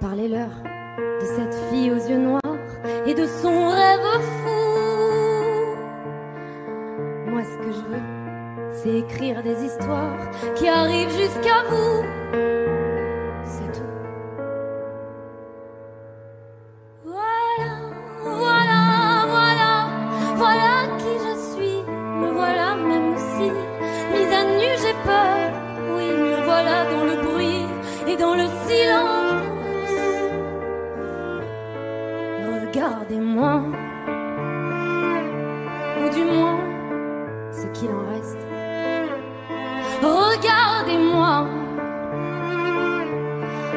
A: Parlez-leur de cette fille aux yeux noirs et de son rêve fou. Moi ce que je veux, c'est écrire des histoires qui arrivent jusqu'à vous. C'est tout. Voilà qui je suis. Me voilà même si mise à nu j'ai peur. Oui, me voilà dans le bruit et dans le silence. Regardez-moi, ou du moins ce qu'il en reste. Regardez-moi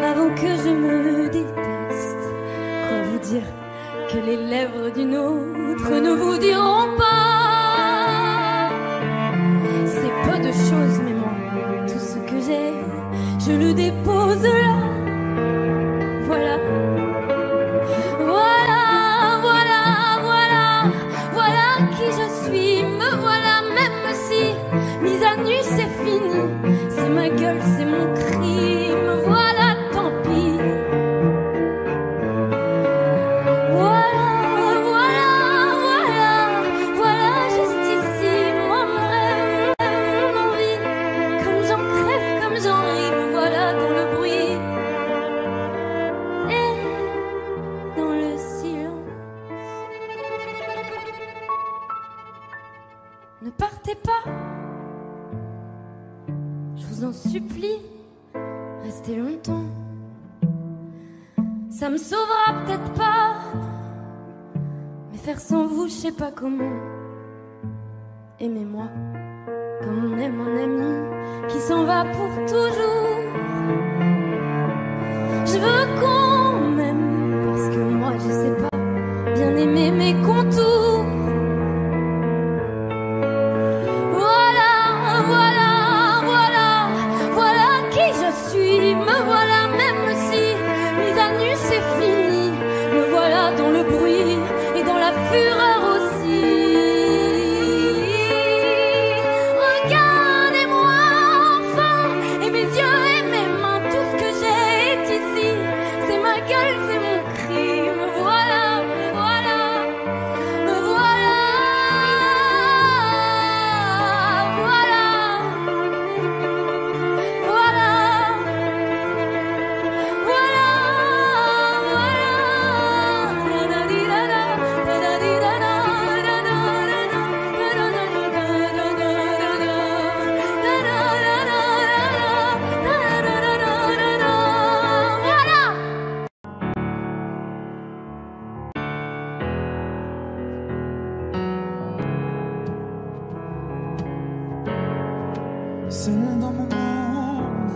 A: avant que je me déteste. Quoi vous dire que les lèvres d'une autre ne vous diront pas? C'est peu de choses, mais moi, tout ce que j'ai, je le dépose là. Voilà. Voilà qui je suis. Me voilà même si mise à nu c'est fini. C'est ma gueule, c'est mon cri. Me voilà, tant pis. Voilà juste ici. Moi mon rêve, mon envie. Comme j'en crève, comme j'en ris. Me voilà dans le bruit et dans le silence. Ne partez pas, je vous en supplie, restez longtemps. Ça me sauvera peut-être pas, mais faire sans vous, je sais pas comment. Aimez-moi comme on aime un ami qui s'en va pour toujours. Je veux qu'on m'aime parce que moi, je sais pas bien aimer mes contours. Voilà qui je suis. Me voilà même si mise à nu c'est fini. Me voilà dans le bruit et dans la fureur aussi. Regardez-moi enfin, et mes yeux et mes mains, tout ce que j'ai est ici. C'est ma gueule, c'est mon cri. Me voilà, me voilà, me voilà.
F: Seul dans mon monde,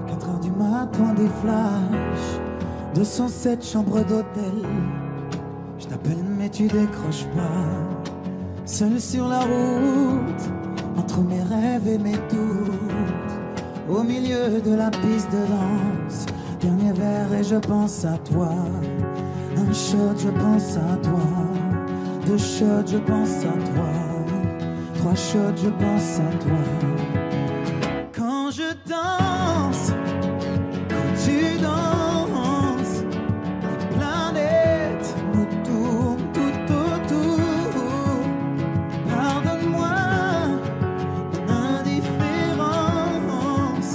F: 4 heures du matin, des flashs, 207 chambres d'hôtel. Je t'appelle mais tu décroches pas. Seul sur la route, entre mes rêves et mes doutes, au milieu de la piste de danse. Dernier verre et je pense à toi. Un shot, je pense à toi. 2 shots, je pense à toi. 3 shots, je pense à toi. Quand je danse, quand tu danses, les planètes nous tournent tout autour. Pardonne-moi mon indifférence,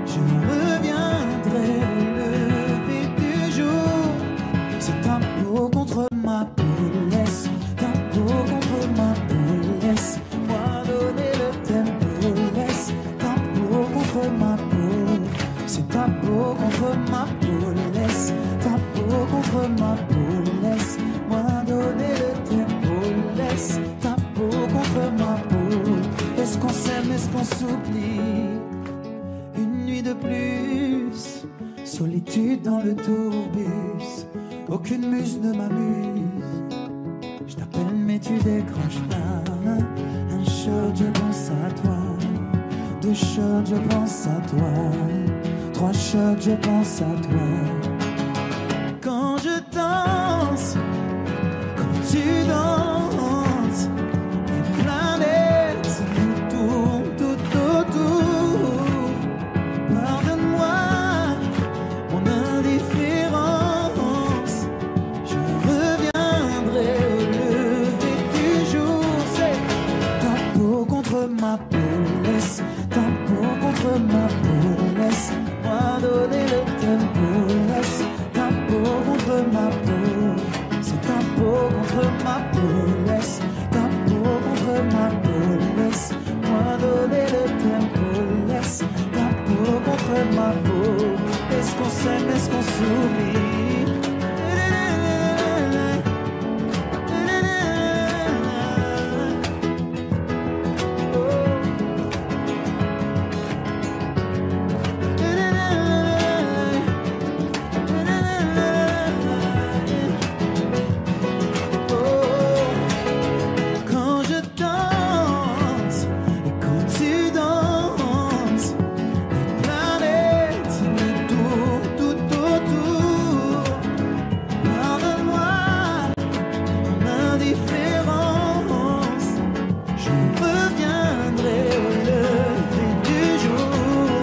F: je reviendrai au lever du jour. C'est ta peau contre ma peau, laisse ta peau contre ma peau, laisse-moi donner le tempo, laisse ta peau contre ma peau, c'est ta peau contre ma peau, laisse ta peau contre ma peau, laisse-moi donner le tempo, laisse ta peau contre ma peau. Est-ce qu'on s'aime, est-ce qu'on s'oublie? Une nuit de plus. Solitude dans le tourbus, aucune muse ne m'amuse. Je t'appelle mais tu décroches pas. Un shot je pense à toi, 2 shots je pense à toi, 3 shots je pense à toi. Quand je danse, quand tu danses, les planètes nous tournent tout autour. Pardonne-moi mon indifférence, je reviendrai au lever du jour. C'est ta peau contre ma peau, laisse ta peau contre ma peau, laisse-moi donner le tempo, laisse ta peau contre ma peau, c'est ta peau contre ma peau, laisse ta peau contre ma peau, laisse-moi donner le tempo, laisse ta peau contre ma peau. Est-ce qu'on s'aime, est-ce qu'on s'oublie? Quand je danse et quand tu danses, les planètes nous tournent tout autour. Pardonne-moi mon indifférence, je reviendrai au lever du jour.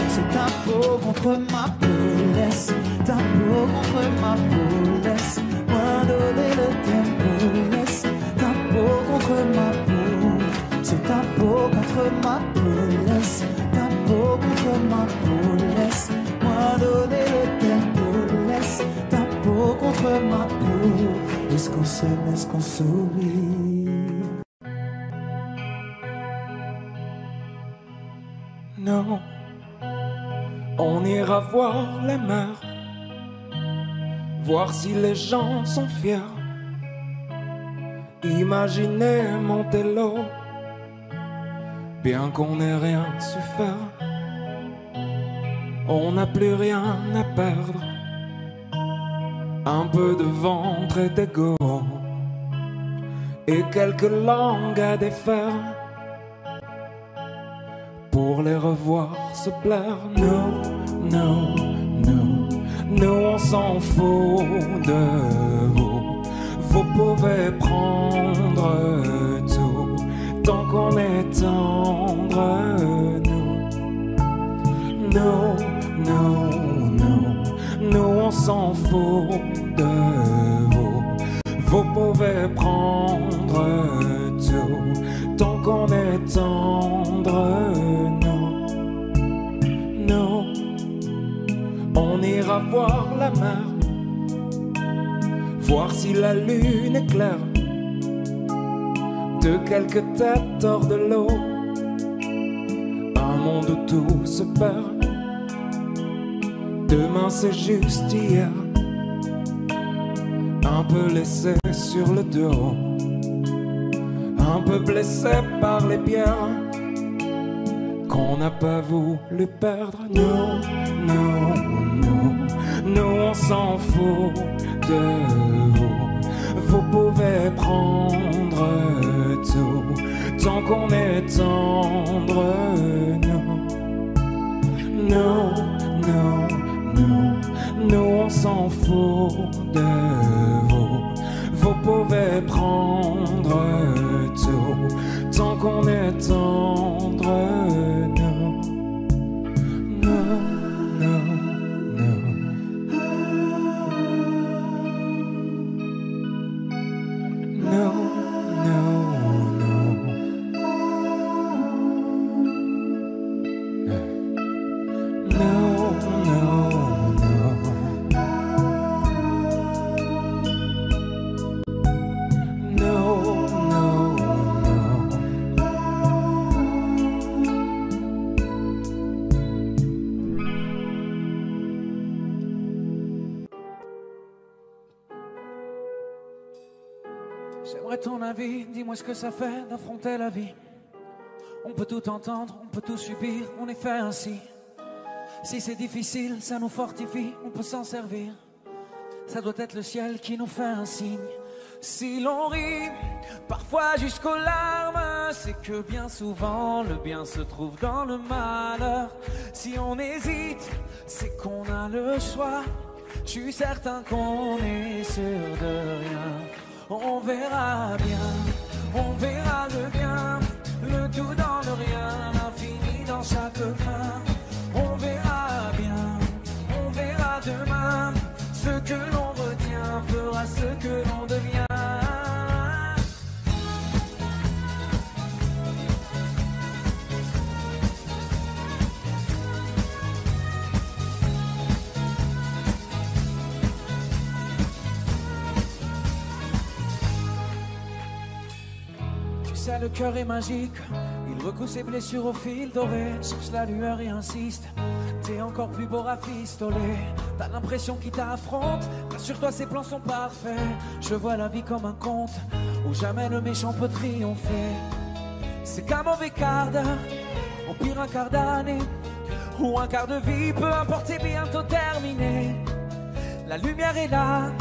F: C'est ta peau contre ma peau, laisse ta peau contre ma peau, laisse-moi donner le tempo, laisse ta peau contre ma peau, c'est ta peau contre ma peau, laisse ta peau contre ma peau, laisse-moi donner le tempo, laisse ta peau contre ma peau. Est-ce qu'on s'aime, est-ce qu'on s'oublie?
H: Non, on ira voir les mers, voir si les gens sont fiers. Imaginez Montello, bien qu'on n'ait rien su faire. On n'a plus rien à perdre, un peu de ventre et d'ego, et quelques langues à défaire, pour les revoir se plaire. Non, non, non, nous on s'en fout de vous. Vous pouvez prendre tout, tant qu'on est tendre. Nous, nous, nous, nous on s'en fout de vous. Vous pouvez prendre tout, tant qu'on est tendre. Nous, on ira voir la mer, voir si la lune est claire, de quelques têtes hors de l'eau, un monde où tout se perd. Demain c'est juste hier, un peu laissé sur le dos, un peu blessé par les pierres qu'on n'a pas voulu perdre. Non, non, non, nous on s'en fout de vous. Vous pouvez prendre tout, tant qu'on est tendre. Non, non, non, non, nous on s'en fout de vous. Vous pouvez prendre tout, tant qu'on est tendre. Non, non, non, non. No, no, no. No, no, no. No, no, no.
F: J'aimerais ton avis, dis-moi ce que ça fait d'affronter la vie. On peut tout entendre, on peut tout subir, on est fait ainsi. Si c'est difficile, ça nous fortifie, on peut s'en servir. Ça doit être le ciel qui nous fait un signe. Si l'on rit, parfois jusqu'aux larmes, c'est que bien souvent le bien se trouve dans le malheur. Si on hésite, c'est qu'on a le choix. Je suis certain qu'on est sûr de rien. On verra bien, on verra le bien, le tout dans le rien, l'infini dans chaque fin. On verra bien, on verra demain. Ce que l'on retient fera ce que l'on devient. Tu sais, le cœur est magique. Il recoue ses blessures au fil doré. Cherche la lueur et insiste. T'es encore plus beau rafistoler. T'as l'impression qu'il t'affronte. Rassure-toi, ses plans sont parfaits. Je vois la vie comme un conte où jamais le méchant peut triompher. C'est qu'un mauvais quart d'heure, au pire un quart d'année, ou un quart de vie, peu importe, c'est bientôt terminé. La lumière est là,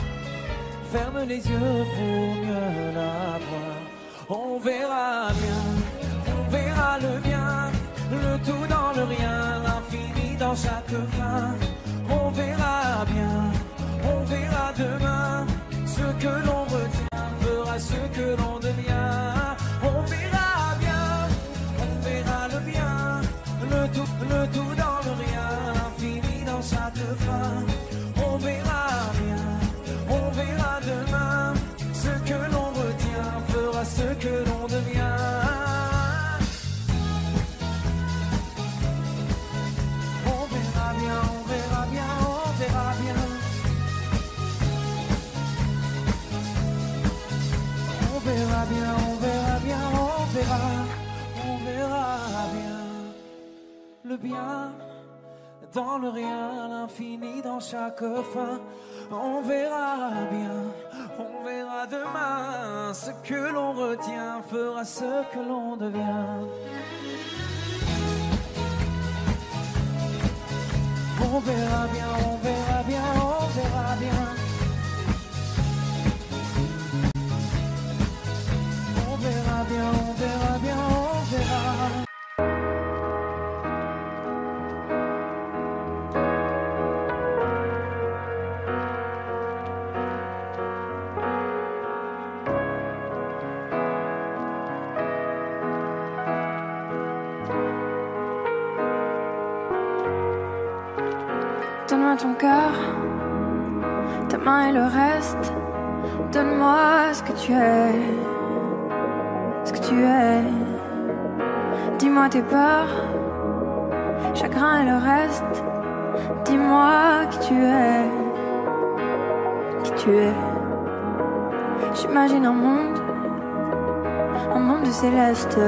F: ferme les yeux pour mieux la voir. On verra bien, on verra le bien, le tout dans le rien, l'infini dans chaque fin. On verra bien, on verra demain, ce que l'on retient fera ce que l'on devient. On verra bien, on verra le bien, le tout dans le rien, l'infini dans chaque fin. On verra bien, on verra demain, ce que l'on retient fera ce que l'on devient. On verra bien, on verra bien, on verra bien. Le bien dans le rien, l'infini dans chaque fin. On verra bien, on verra demain. Ce que l'on retient fera ce que l'on devient. On verra bien, on verra bien, on verra bien. On verra bien, on verra bien, on verra.
A: Donne-moi ton cœur, ta main et le reste. Donne-moi ce que tu es, ce que tu es. Dis-moi tes peurs, chagrin et le reste. Dis-moi qui tu es, qui tu es. J'imagine un monde de céleste,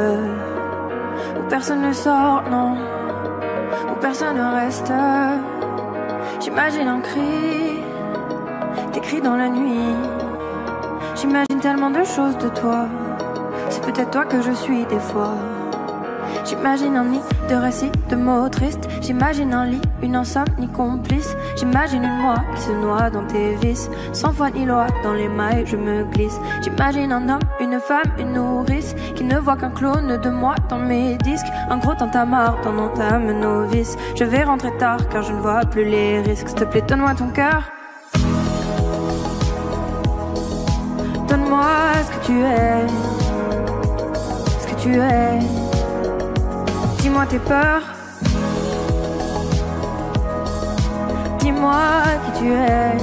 A: où personne ne sort, non, où personne ne reste. J'imagine un cri, des cris dans la nuit. J'imagine tellement de choses de toi. C'est peut-être toi que je suis des fois. J'imagine un nid de récits, de mots tristes. J'imagine un lit, une insomnie complice. J'imagine une moi qui se noie dans tes vices. Sans foi ni loi, dans les mailles je me glisse. J'imagine un homme, une femme, une nourrice qui ne voit qu'un clone de moi dans mes disques. Un gros tintamarre dans mon âme novice. Je vais rentrer tard car je ne vois plus les risques. S'il te plaît, donne-moi ton cœur. Donne-moi ce que tu es, ce que tu es. Dis-moi tes peurs. Dis-moi qui tu es,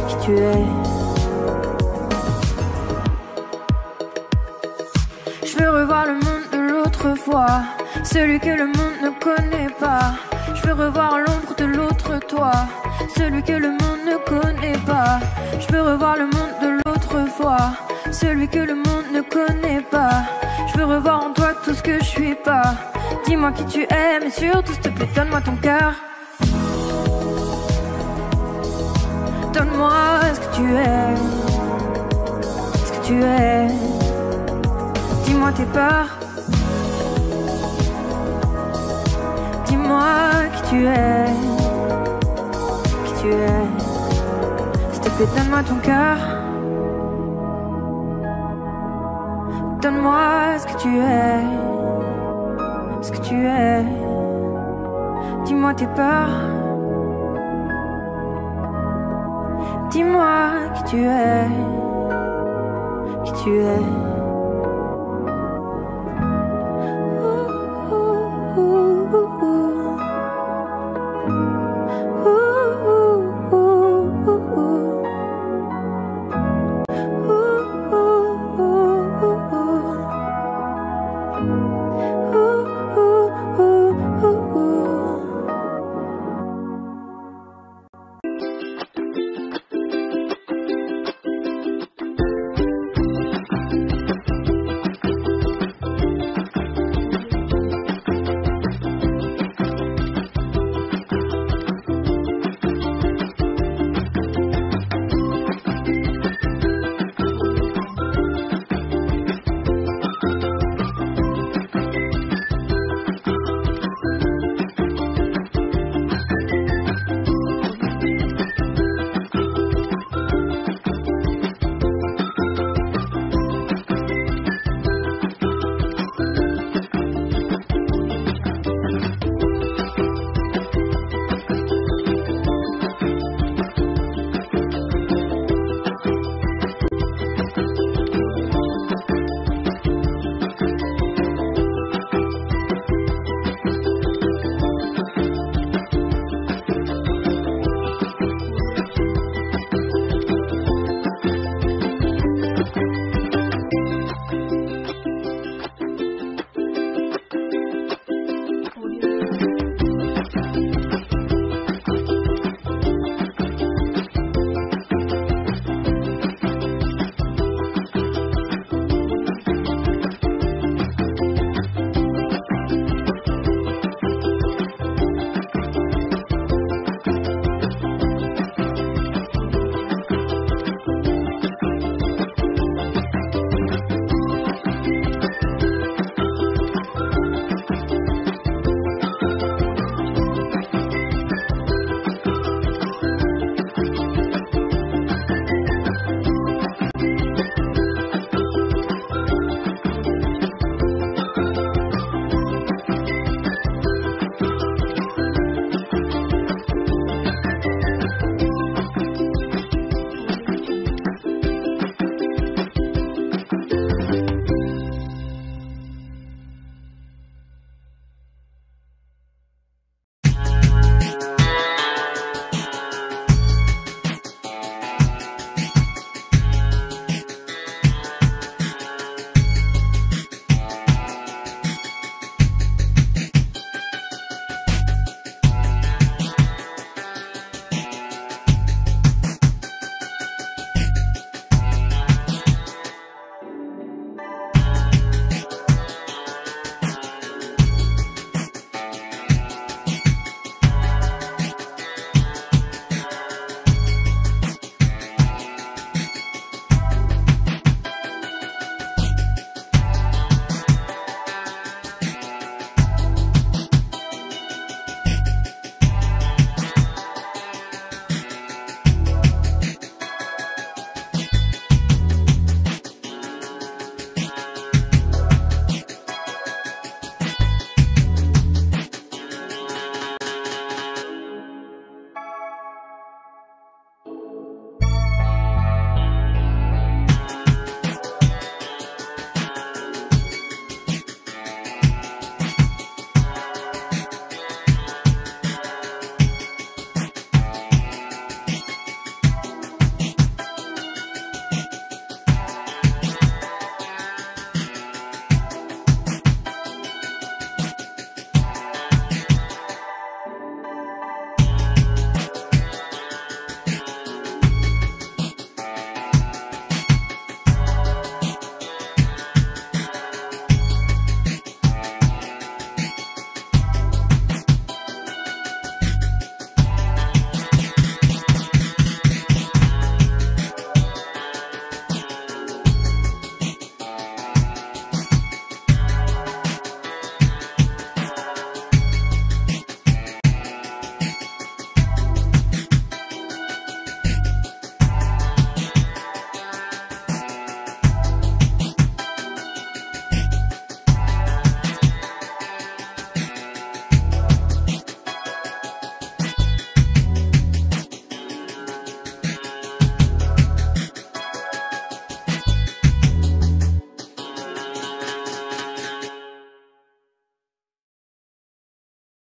A: qui tu es. Je veux revoir le monde de l'autre fois, celui que le monde ne connaît pas. Je veux revoir l'ombre de l'autre toi, celui que le monde ne connaît pas. Je veux revoir le monde de l'autre fois, celui que le monde ne connaît pas. Je veux revoir en toi tout ce que je suis pas. Dis-moi qui tu es, mais surtout s'il te plaît, donne-moi ton cœur. Donne-moi ce que tu es, ce que tu es. Dis-moi tes peurs. Dis-moi Dis-moi qui tu es. Qui tu es. S'il te plaît, donne-moi ton cœur. Donne-moi ce que tu es. Ce que tu es. Dis-moi tes peurs. Dis-moi qui tu es. Qui tu es.